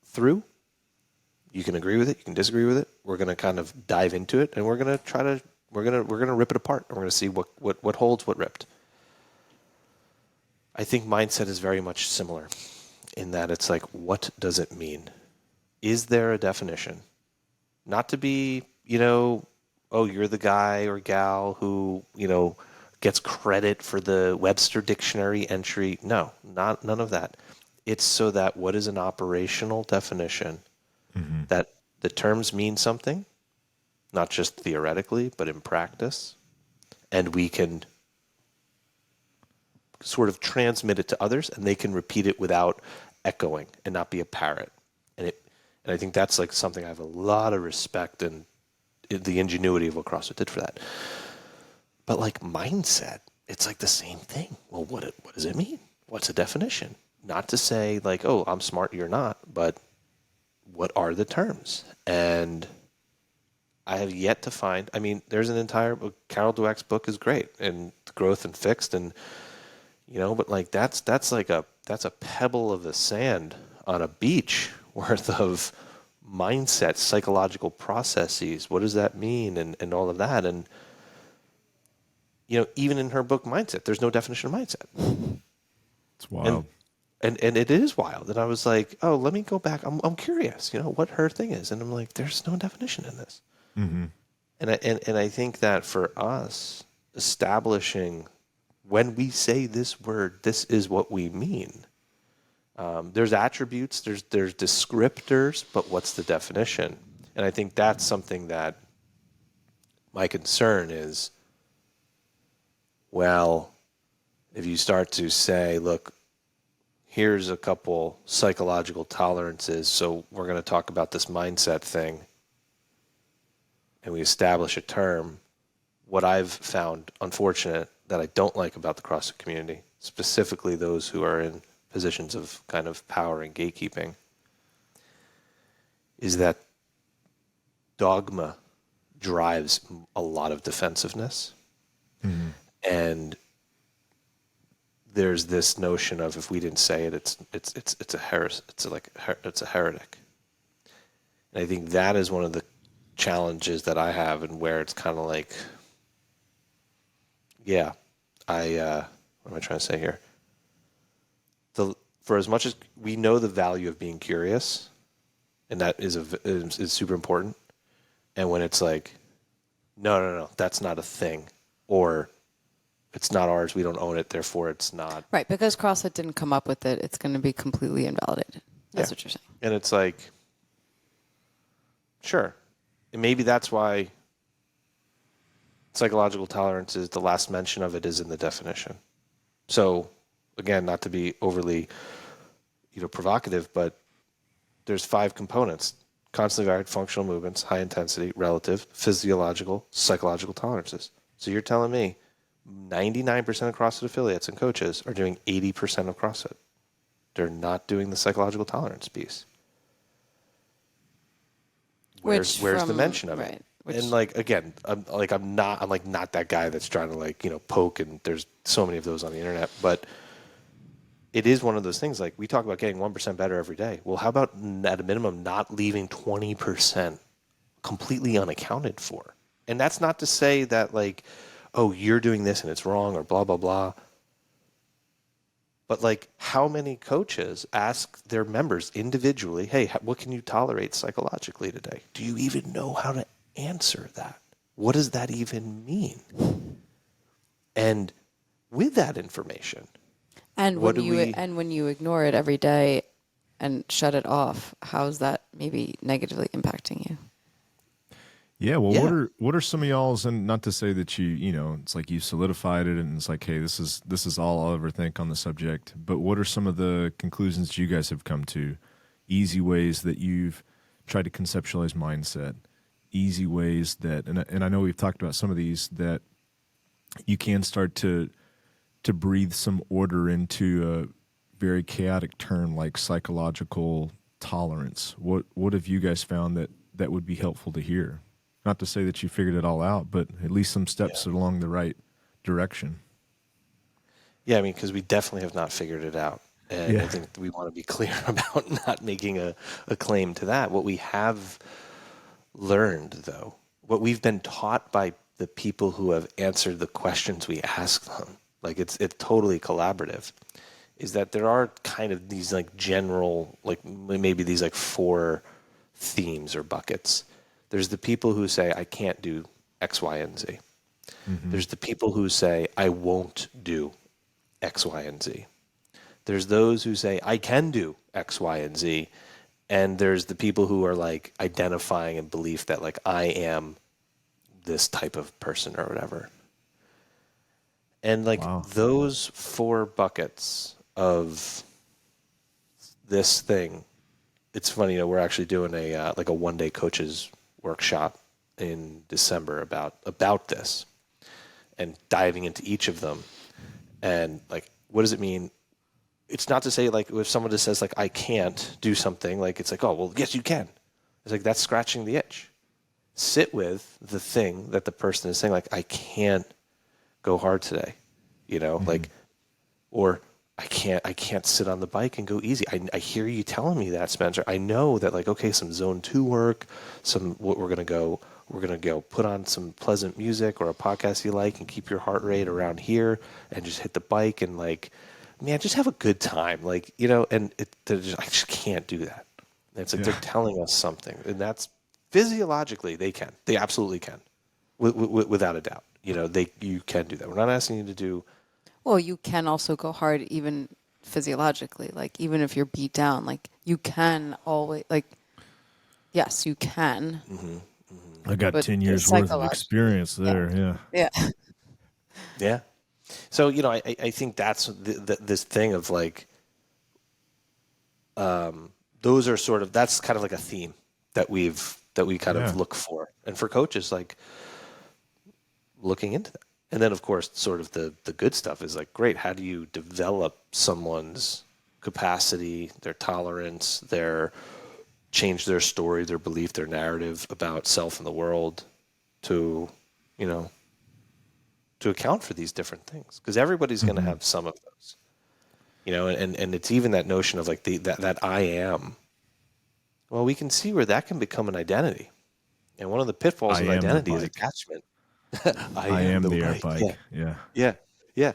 through. You can agree with it, you can disagree with it. We're going to kind of dive into it, and we're going to we're going to rip it apart, and we're going to see what holds, what ripped. I think mindset is very much similar in that it's like, what does it mean? Is there a definition? Not to be, oh, you're the guy or gal who, gets credit for the Webster Dictionary entry. No, none of that. It's so that what is an operational definition, that the terms mean something, not just theoretically, but in practice, and we can sort of transmit it to others, and they can repeat it without echoing and not be a parrot. And I think that's like something I have a lot of respect and the ingenuity of what CrossFit did for that. But like mindset, it's like the same thing. Well, what does it mean? What's a definition? Not to say like, oh, I'm smart, you're not, but what are the terms? And I have yet to find, there's an entire book, Carol Dweck's book is great, and Growth and Fixed, and, but like that's a pebble of the sand on a beach worth of mindset, psychological processes. What does that mean? And all of that. And, even in her book, Mindset, there's no definition of mindset. It's wild. And it is wild. And I was like, oh, let me go back. I'm curious, what her thing is. And I'm like, there's no definition in this. Mm-hmm. And I think that for us, establishing when we say this word, this is what we mean. There's attributes, there's descriptors, but what's the definition? And I think that's something that my concern is, well, if you start to say, look, here's a couple psychological tolerances, so we're going to talk about this mindset thing, and we establish a term, what I've found unfortunate that I don't like about the CrossFit community, specifically those who are in positions of kind of power and gatekeeping, is that dogma drives a lot of defensiveness. Mm-hmm. And there's this notion of, if we didn't say it, it's a heretic. And I think that is one of the challenges that I have, and where it's kind of like, yeah, what am I trying to say here? For as much as we know the value of being curious, and that is super important, and when it's like, no, that's not a thing, or it's not ours. We don't own it. Therefore, it's not. Right. Because CrossFit didn't come up with it, it's going to be completely invalidated. That's what you're saying. And it's like, sure. And maybe that's why psychological tolerance is the last mention of it is in the definition. So again, not to be overly, provocative, but there's 5 components: constantly varied functional movements, high intensity, relative, physiological, psychological tolerances. So you're telling me 99% of CrossFit affiliates and coaches are doing 80% of CrossFit. They're not doing the psychological tolerance piece. Where's the mention of it? And like, again, I'm not that guy that's trying to poke, and there's so many of those on the internet, but it is one of those things. Like, we talk about getting 1% better every day. Well, how about at a minimum not leaving 20% completely unaccounted for? And that's not to say that oh, you're doing this and it's wrong or blah, blah, blah. But how many coaches ask their members individually, hey, what can you tolerate psychologically today? Do you even know how to answer that? What does that even mean? And with that information, and when you ignore it every day and shut it off, how is that maybe negatively impacting you? Yeah, well, what are some of y'all's, and not to say that it's like you solidified it and it's like, hey, this is all I'll ever think on the subject, but what are some of the conclusions you guys have come to? Easy ways that you've tried to conceptualize mindset, easy ways that, and I know we've talked about some of these, that you can start to breathe some order into a very chaotic term like psychological tolerance. What have you guys found that would be helpful to hear? Not to say that you figured it all out, but at least some steps along the right direction. Yeah, I mean, because we definitely have not figured it out. And I think we want to be clear about not making a claim to that. What we have learned, though, what we've been taught by the people who have answered the questions we ask them, it's totally collaborative, is that there are kind of these general, maybe these 4 themes or buckets. There's the people who say, I can't do X, Y, and Z. Mm-hmm. There's the people who say, I won't do X, Y, and Z. There's those who say, I can do X, Y, and Z. And there's the people who are identifying in belief that I am this type of person or whatever. And those 4 buckets of this thing, it's funny, we're actually doing a 1-day coaches workshop in December about this, and diving into each of them. And what does it mean? It's not to say if someone just says I can't do something, it's oh, well, yes, you can. It's that's scratching the itch. Sit with the thing that the person is saying, I can't go hard today, mm-hmm. Or I can't sit on the bike and go easy. I hear you telling me that, Spencer. I know that okay, some zone 2 work, we're going to go put on some pleasant music or a podcast you like and keep your heart rate around here and just hit the bike and man, just have a good time. And I just can't do that. And it's they're telling us something, and that's physiologically they absolutely can, without a doubt. You can do that. We're not asking you to do. Well, you can also go hard even physiologically. Even if you're beat down, you can always, yes, you can. Mm-hmm, mm-hmm. I got 10 years worth of experience there. Yeah. Yeah. So, I think that's this thing of those are sort of, that's kind of a theme that we kind of look for. And for coaches, looking into that. And then, of course, sort of the good stuff is great. How do you develop someone's capacity, their tolerance, change their story, their belief, their narrative about self and the world to account for these different things? Because everybody's mm-hmm. going to have some of those, and it's even that notion of that I am. Well, we can see where that can become an identity. And one of the pitfalls of identity is attachment. I am the air bike. Yeah.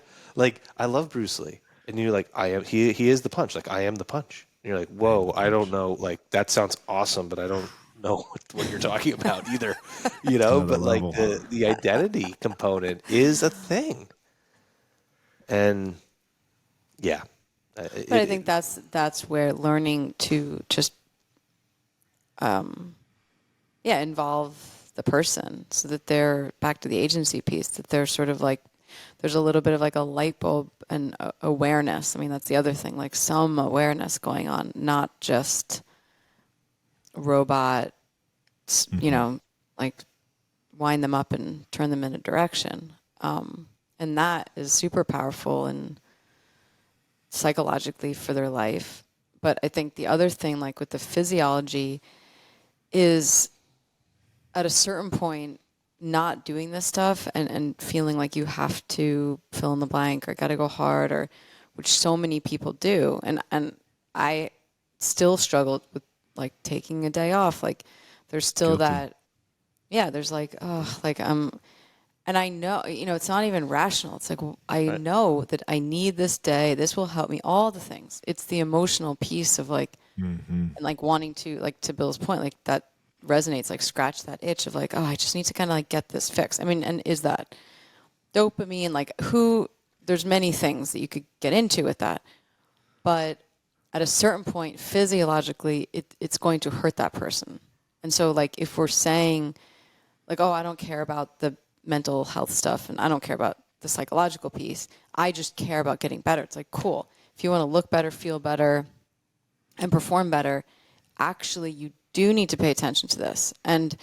I love Bruce Lee, and you're I am. He is the punch. I am the punch. And you're whoa, I don't know. That sounds awesome, but I don't know what you're talking about either. But level. The identity component is a thing. And yeah, But I think that's where learning to just involve the person so that they're back to the agency piece, that they're sort of like, there's a little bit of like a light bulb and awareness. I mean, that's the other thing, like some awareness going on, not just robot, like wind them up and turn them in a direction. And that is super powerful and psychologically for their life. But I think the other thing, like with the physiology, is at a certain point not doing this stuff and feeling like you have to fill in the blank or gotta go hard, or which so many people do. And I still struggled with like taking a day off. Like there's still Guilty. that, yeah, there's like, oh, like and I know, it's not even rational. It's like, I Right. know that I need this day. This will help me. All the things. It's the emotional piece of like, and like wanting to, like to Bill's point, like that resonates, like scratch that itch of like, oh, I just need to kind of like get this fixed. I mean, and is that dopamine? Like there's many things that you could get into with that. But at a certain point, physiologically, it's going to hurt that person. And so like, if we're saying like, oh, I don't care about the mental health stuff and I don't care about the psychological piece, I just care about getting better. It's like, cool. If you want to look better, feel better, and perform better, actually you do need to pay attention to this. And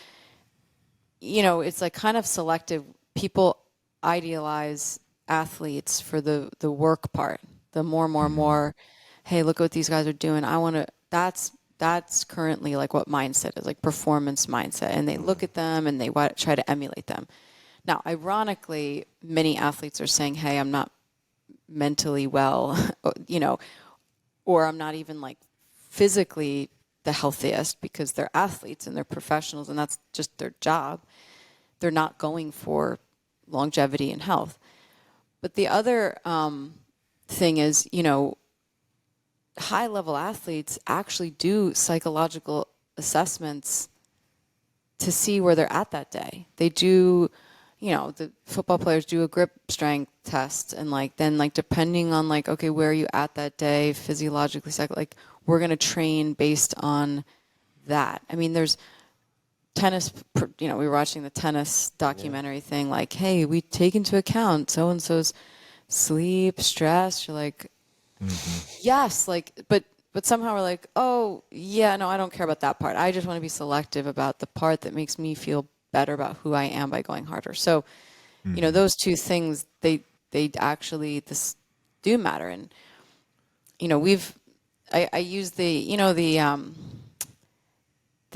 it's like kind of selective. People idealize athletes for the work part, the more, hey, look what these guys are doing, I want to. That's currently like what mindset is, like performance mindset, and they look at them and they try to emulate them. Now, ironically, many athletes are saying, hey, I'm not mentally well, or I'm not even like physically the healthiest, because they're athletes and they're professionals and that's just their job. They're not going for longevity and health. But the other thing is, high level athletes actually do psychological assessments to see where they're at that day. They do, the football players do a grip strength test, and like then like depending on like, okay, where are you at that day physiologically, like we're going to train based on that. I mean, there's tennis, we were watching the tennis documentary thing, like, hey, we take into account so and so's sleep, stress. You're like, yes, like, but somehow we're like, oh yeah, no, I don't care about that part. I just want to be selective about the part that makes me feel better about who I am by going harder. So, those two things, they actually this do matter. And I use the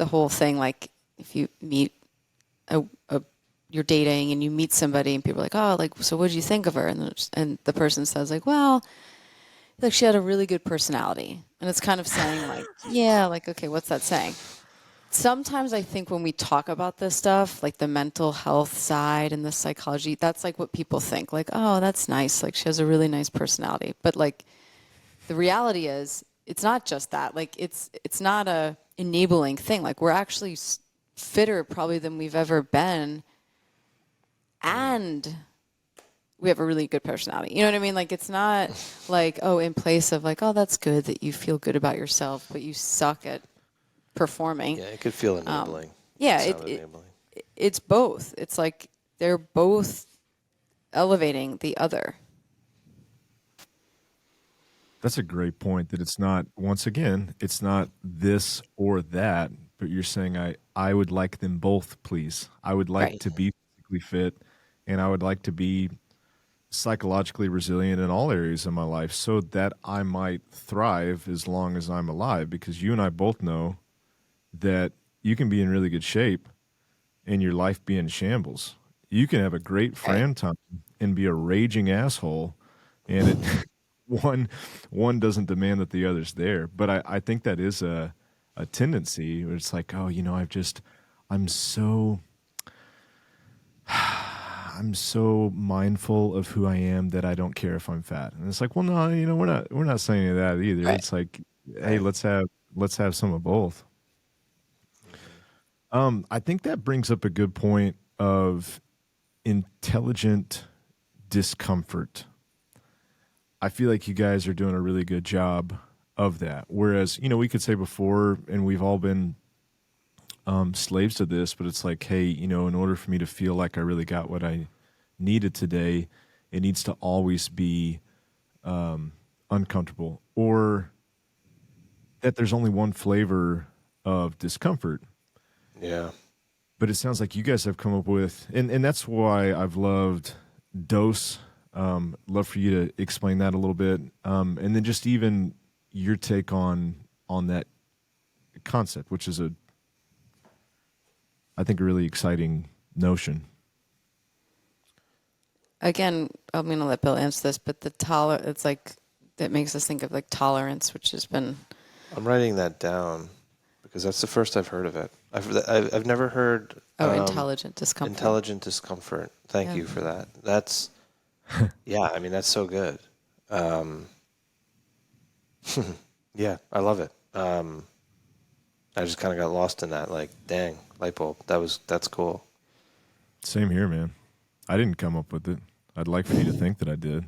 whole thing, like if you meet you're dating and you meet somebody and people are like, oh, like, so what did you think of her? And the person says like, well, like she had a really good personality. And it's kind of saying like, yeah, like, okay, what's that saying? Sometimes I think when we talk about this stuff, like the mental health side and the psychology, that's like what people think, like, oh, that's nice. Like she has a really nice personality. But like the reality is it's not just that. Like it's not a enabling thing. Like we're actually fitter probably than we've ever been. And we have a really good personality. You know what I mean? Like it's not like, oh, in place of like, oh, that's good that you feel good about yourself, but you suck at performing. Yeah, it could feel enabling. Yeah, Enabling. it's both. It's like they're both elevating the other. That's a great point, that it's not, once again, it's not this or that, but you're saying I would like them both, please. I would like Right. to be physically fit, and I would like to be psychologically resilient in all areas of my life so that I might thrive as long as I'm alive, because you and I both know that you can be in really good shape and your life be in shambles. You can have a great Right. Fran time and be a raging asshole, and it one doesn't demand that the other's there. But I think that is a tendency where it's like, oh, I'm so I'm so mindful of who I am that I don't care if I'm fat. And it's like, well, no, we're not saying any of that either. Right. It's like, hey, let's have some of both. I think that brings up a good point of intelligent discomfort. I feel like you guys are doing a really good job of that. Whereas, we could say before, and we've all been slaves to this, but it's like, hey, in order for me to feel like I really got what I needed today, it needs to always be uncomfortable, or that there's only one flavor of discomfort. Yeah. But it sounds like you guys have come up with, and that's why I've loved dose. Love for you to explain that a little bit, and then just even your take on that concept, which is I think a really exciting notion. Again, I'm going to let Bill answer this, but it's like, it makes us think of like tolerance, which has been. I'm writing that down because that's the first I've heard of it. I've never heard. Intelligent discomfort. Intelligent discomfort. Thank you for that. That's, yeah, I mean, that's so good. Yeah, I love it. I just kind of got lost in that, like, dang, light bulb. That's cool. Same here, man. I didn't come up with it. I'd like for you to think that I did.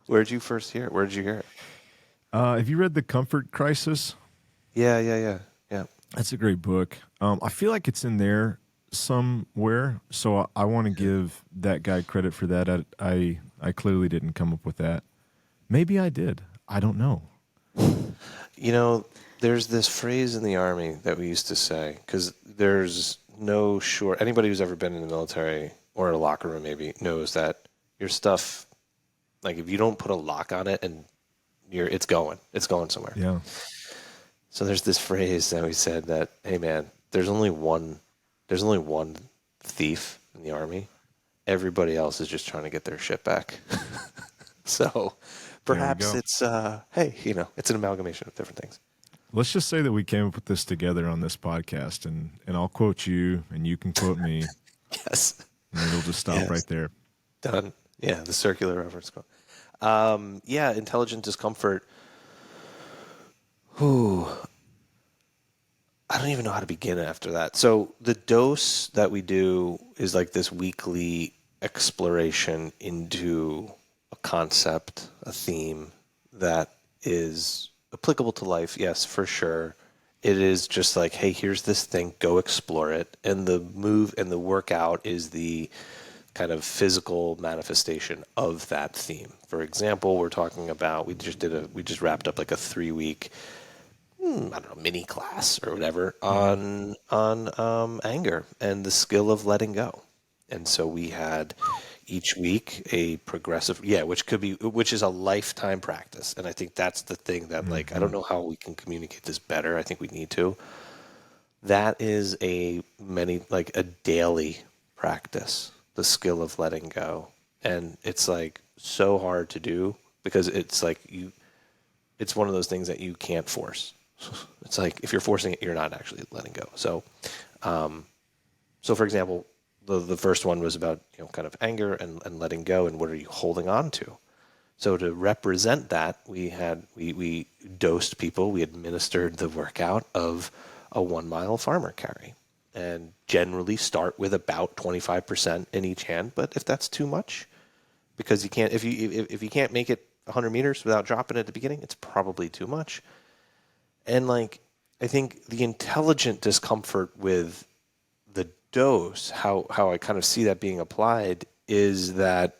Where did you first hear it? Where did you hear it? Have you read The Comfort Crisis? Yeah. That's a great book. I feel like it's in there somewhere, so I want to give that guy credit for that. I clearly didn't come up with that. Maybe I did. I don't know. There's this phrase in the Army that we used to say, because there's no sure. Anybody who's ever been in the military or in a locker room maybe knows that your stuff, like if you don't put a lock on it and it's going somewhere. Yeah. So there's this phrase that we said that, hey man, there's only one thief in the Army. Everybody else is just trying to get their shit back. So perhaps it's it's an amalgamation of different things. Let's just say that we came up with this together on this podcast, and I'll quote you, and you can quote me. Yes. And it'll just stop right there. Done. Yeah, the circular reference. Intelligent discomfort. Ooh. I don't even know how to begin after that. So the dose that we do is like this weekly exploration into a concept, a theme that is applicable to life. Yes, for sure. It is just like, hey, here's this thing, go explore it. And the move and the workout is the kind of physical manifestation of that theme. For example, we're talking about, we just wrapped up like a 3-week, mini class or whatever on anger and the skill of letting go. And so we had each week a progressive, which is a lifetime practice. And I think that's the thing that, like, I don't know how we can communicate this better. I think we need to. That is a daily practice, the skill of letting go. And it's like so hard to do because it's like it's one of those things that you can't force. It's like if you're forcing it, you're not actually letting go. So, for example, the first one was about kind of anger and letting go and what are you holding on to. So to represent that, we dosed people. We administered the workout of a 1-mile farmer carry, and generally start with about 25% in each hand. But if that's too much, because you can't if you can't make it 100 meters without dropping at the beginning, it's probably too much. And I think the intelligent discomfort with the dose, how I kind of see that being applied is that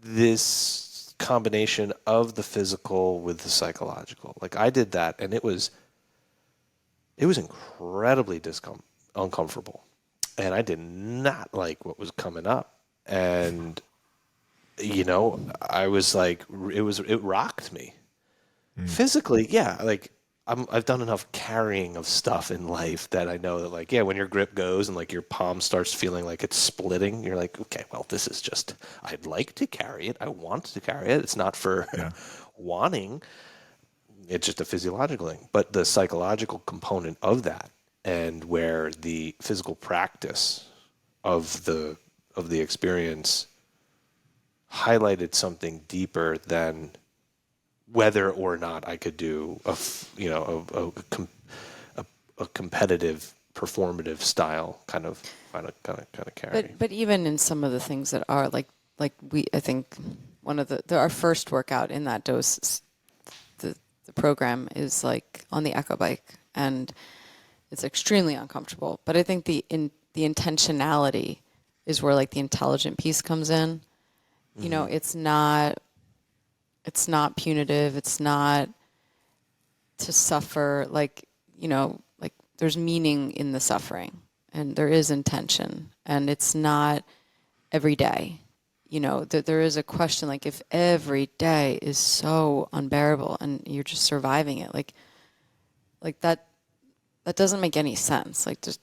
this combination of the physical with the psychological. Like I did that, and it was incredibly uncomfortable, and I did not like what was coming up, and I was like, it rocked me. Physically, yeah, like I've done enough carrying of stuff in life that I know that when your grip goes and your palm starts feeling like it's splitting, you're like, okay, well, this is just, I'd like to carry it. I want to carry it. It's not for wanting. It's just a physiological thing. But the psychological component of that, and where the physical practice of the experience highlighted something deeper than whether or not I could do a competitive, performative style kind of carry. But even in some of the things that are like I think one of our first workout in that dose, the program is like on the Echo bike, and it's extremely uncomfortable. But I think the intentionality is where like the intelligent piece comes in. You know, it's not punitive. It's not to suffer. Like, you know, like there's meaning in the suffering, and there is intention, and it's not every day. You know, there is a question, like if every day is so unbearable and you're just surviving it, like that doesn't make any sense. Like just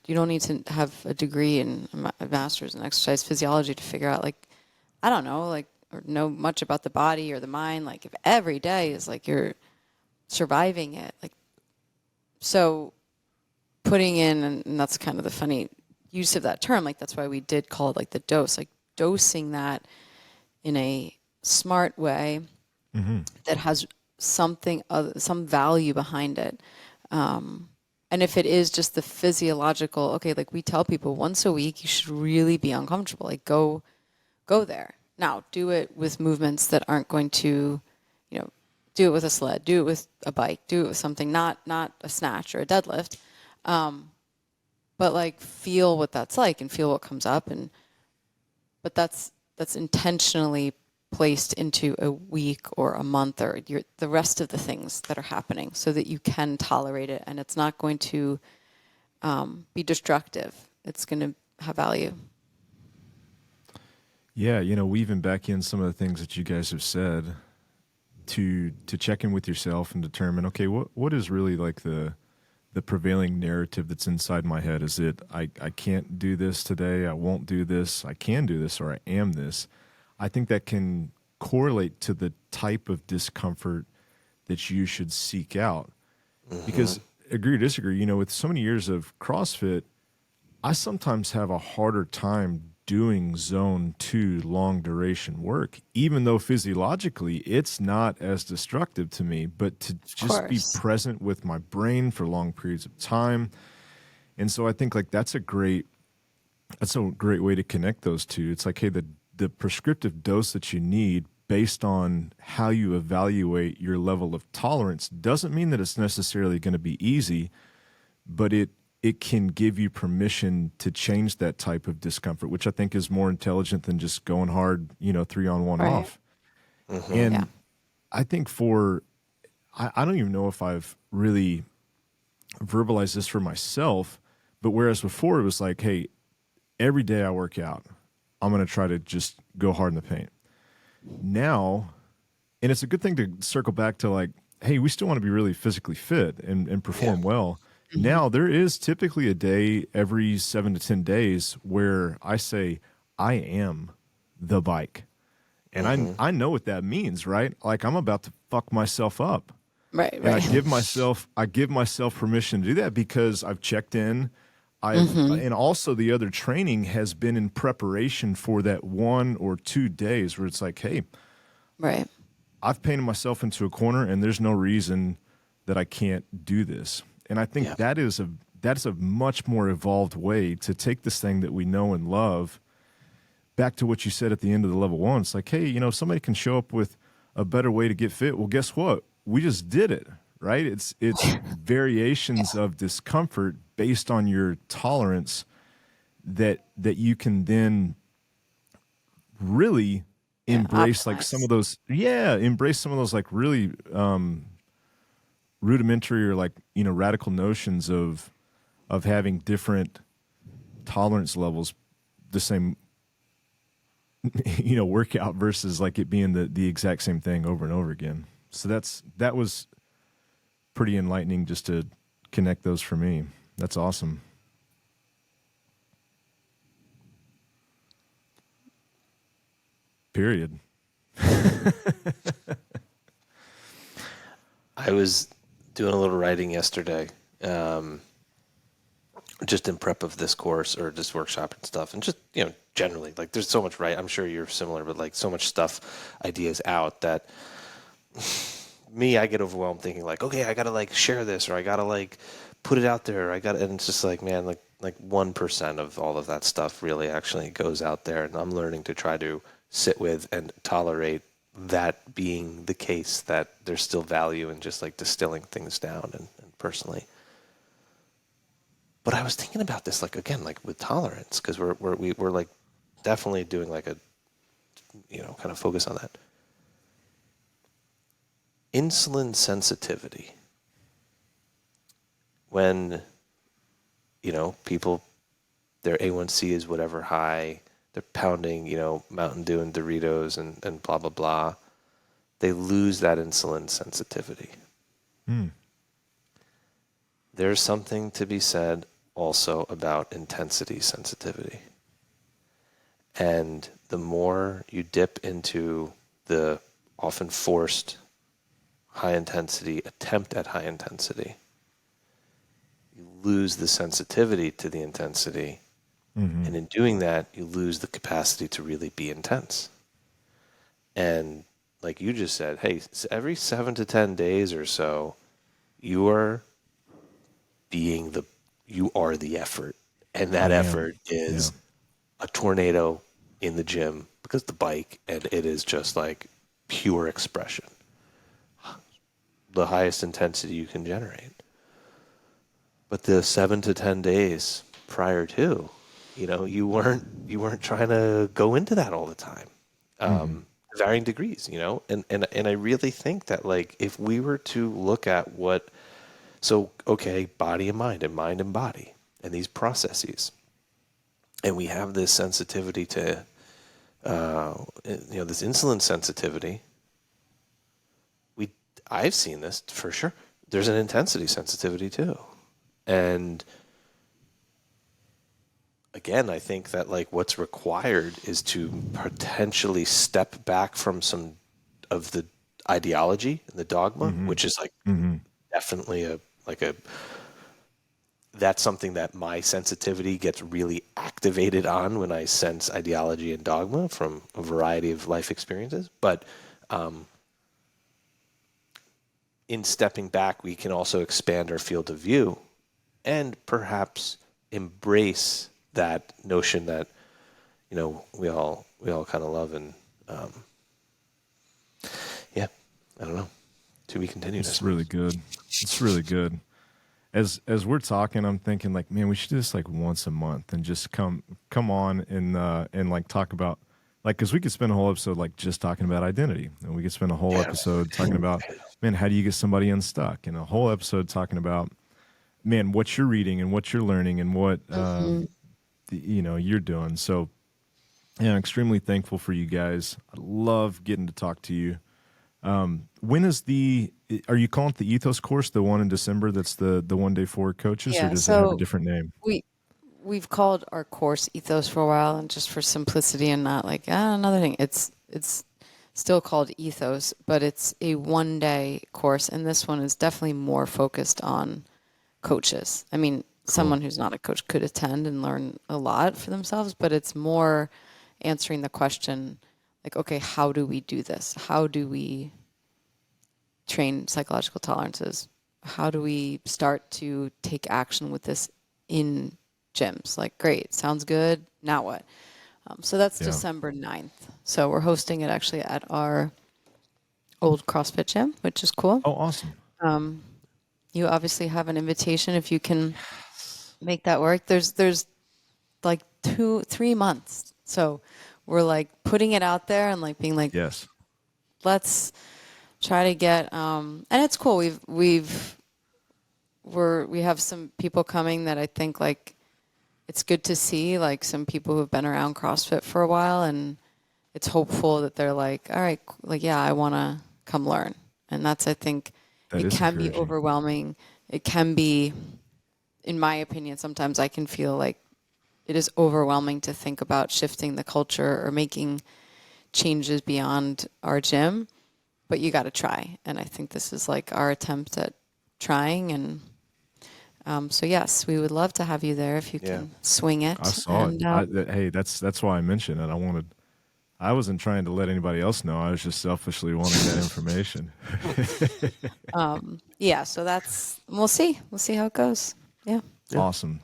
you don't need to have a degree in a master's in exercise physiology to figure out, like, I don't know, like, or know much about the body or the mind. Like if every day is like you're surviving it, like, so putting in, and that's kind of the funny use of that term, like that's why we did call it like the dose, like dosing that in a smart way that has something other, some value behind it. And if it is just the physiological, okay, like we tell people once a week you should really be uncomfortable, like go there. Now do it with movements that aren't going to, you know, do it with a sled, do it with a bike, do it with something, not a snatch or a deadlift, but like feel what that's like and feel what comes up. But that's intentionally placed into a week or a month or the rest of the things that are happening, so that you can tolerate it and it's not going to be destructive. It's going to have value. Yeah, you know, weaving back in some of the things that you guys have said to check in with yourself and determine, okay, what is really like the prevailing narrative that's inside my head? Is it I can't do this today, I won't do this, I can do this, or I am this? I think that can correlate to the type of discomfort that you should seek out. Because agree or disagree, you know, with so many years of CrossFit, I sometimes have a harder time doing zone 2 long duration work, even though physiologically it's not as destructive to me, but to just be present with my brain for long periods of time. And so I think like that's a great way to connect those two. It's like, hey, the prescriptive dose that you need based on how you evaluate your level of tolerance doesn't mean that it's necessarily going to be easy, but it can give you permission to change that type of discomfort, which I think is more intelligent than just going hard, you know, 3-on-1 Right. off. And I think I don't even know if I've really verbalized this for myself, but whereas before it was like, hey, every day I work out, I'm going to try to just go hard in the paint. Now, and it's a good thing to circle back to like, hey, we still want to be really physically fit and perform well. Now, there is typically a day every 7 to 10 days where I say, I am the bike. And I know what that means, right? Like I'm about to fuck myself up. Right. And I give myself permission to do that because I've checked in. And also the other training has been in preparation for that 1 or 2 days where it's like, hey, Right. I've painted myself into a corner and there's no reason that I can't do this. And I think that's a much more evolved way to take this thing that we know and love back to what you said at the end of the level 1. It's like, hey, you know, if somebody can show up with a better way to get fit, well, guess what? We just did it, right? It's variations of discomfort based on your tolerance that you can then really embrace like some of those, embrace some of those like really rudimentary or like, you know, radical notions of having different tolerance levels, the same, you know, workout versus like it being the exact same thing over and over again. So that was pretty enlightening just to connect those for me. That's awesome. Period. I was doing a little writing yesterday, just in prep of this course or this workshop and stuff, and just, you know, generally, like there's so much, right? I'm sure you're similar, but like so much stuff, ideas out that I get overwhelmed thinking like, okay, I gotta like share this or I gotta like put it out there. And it's just like, man, like 1% of all of that stuff really actually goes out there, and I'm learning to try to sit with and tolerate that being the case, that there's still value in just like distilling things down and personally. But I was thinking about this, like, again, like with tolerance, because we're like definitely doing like a, kind of focus on that. Insulin sensitivity. When, people, their A1C is whatever high, they're pounding, Mountain Dew and Doritos and blah, blah, blah. They lose that insulin sensitivity. There's something to be said also about intensity sensitivity. And the more you dip into the often forced high intensity, attempt at high intensity, you lose the sensitivity to the intensity. Mm-hmm. And in doing that, you lose the capacity to really be intense. And like you just said, hey, every 7 to 10 days or so, you are the effort. And that effort is a tornado in the gym because the bike, and it is just like pure expression. The highest intensity you can generate. But the 7 to 10 days prior to, you weren't trying to go into that all the time. Varying degrees, and I really think that, like, if we were to look at body and mind and body and these processes, and we have this sensitivity to, this insulin sensitivity. I've seen this for sure. There's an intensity sensitivity too. And again, I think that like what's required is to potentially step back from some of the ideology and the dogma, which is like definitely that's something that my sensitivity gets really activated on when I sense ideology and dogma from a variety of life experiences. But in stepping back, we can also expand our field of view and perhaps embrace that notion that, we all kind of love. And I don't know, to be continued. It's really good. It's really good. As we're talking, I'm thinking like, man, we should do this like once a month and just come on and like talk about, like, because we could spend a whole episode like just talking about identity, and we could spend a whole episode talking about, man, how do you get somebody unstuck, and a whole episode talking about, man, what you're reading and what you're learning and what you're doing. So, yeah, I'm extremely thankful for you guys. I love getting to talk to you. When is are you calling it the Ethos course, the one in December that's the one day for coaches, or does it have a different name? We've called our course Ethos for a while, and just for simplicity and not like another thing, it's still called Ethos, but it's a 1 day course, and this one is definitely more focused on coaches. I mean, someone who's not a coach could attend and learn a lot for themselves, but it's more answering the question, like, okay, how do we do this? How do we train psychological tolerances? How do we start to take action with this in gyms? Like, great, sounds good. Now what? So that's December 9th. So we're hosting it actually at our old CrossFit gym, which is cool. Oh, awesome. You obviously have an invitation if you can make that work. There's like 2-3 months. So we're like putting it out there and like being like, yes, let's try to get, and it's cool. We have some people coming that I think like it's good to see, like some people who've been around CrossFit for a while, and it's hopeful that they're like, all right, like, yeah, I want to come learn. And that's, I think, it can be overwhelming. It can be, in my opinion, sometimes I can feel like it is overwhelming to think about shifting the culture or making changes beyond our gym, but you got to try. And I think this is like our attempt at trying. And so yes, we would love to have you there if you can swing it. I saw it. Hey, that's why I mentioned it. I wasn't trying to let anybody else know. I was just selfishly wanting that information. So we'll see how it goes. Yeah. Awesome.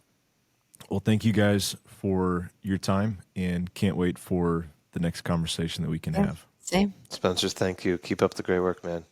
Well, thank you guys for your time, and can't wait for the next conversation that we can have. Same. Spencer, thank you. Keep up the great work, man.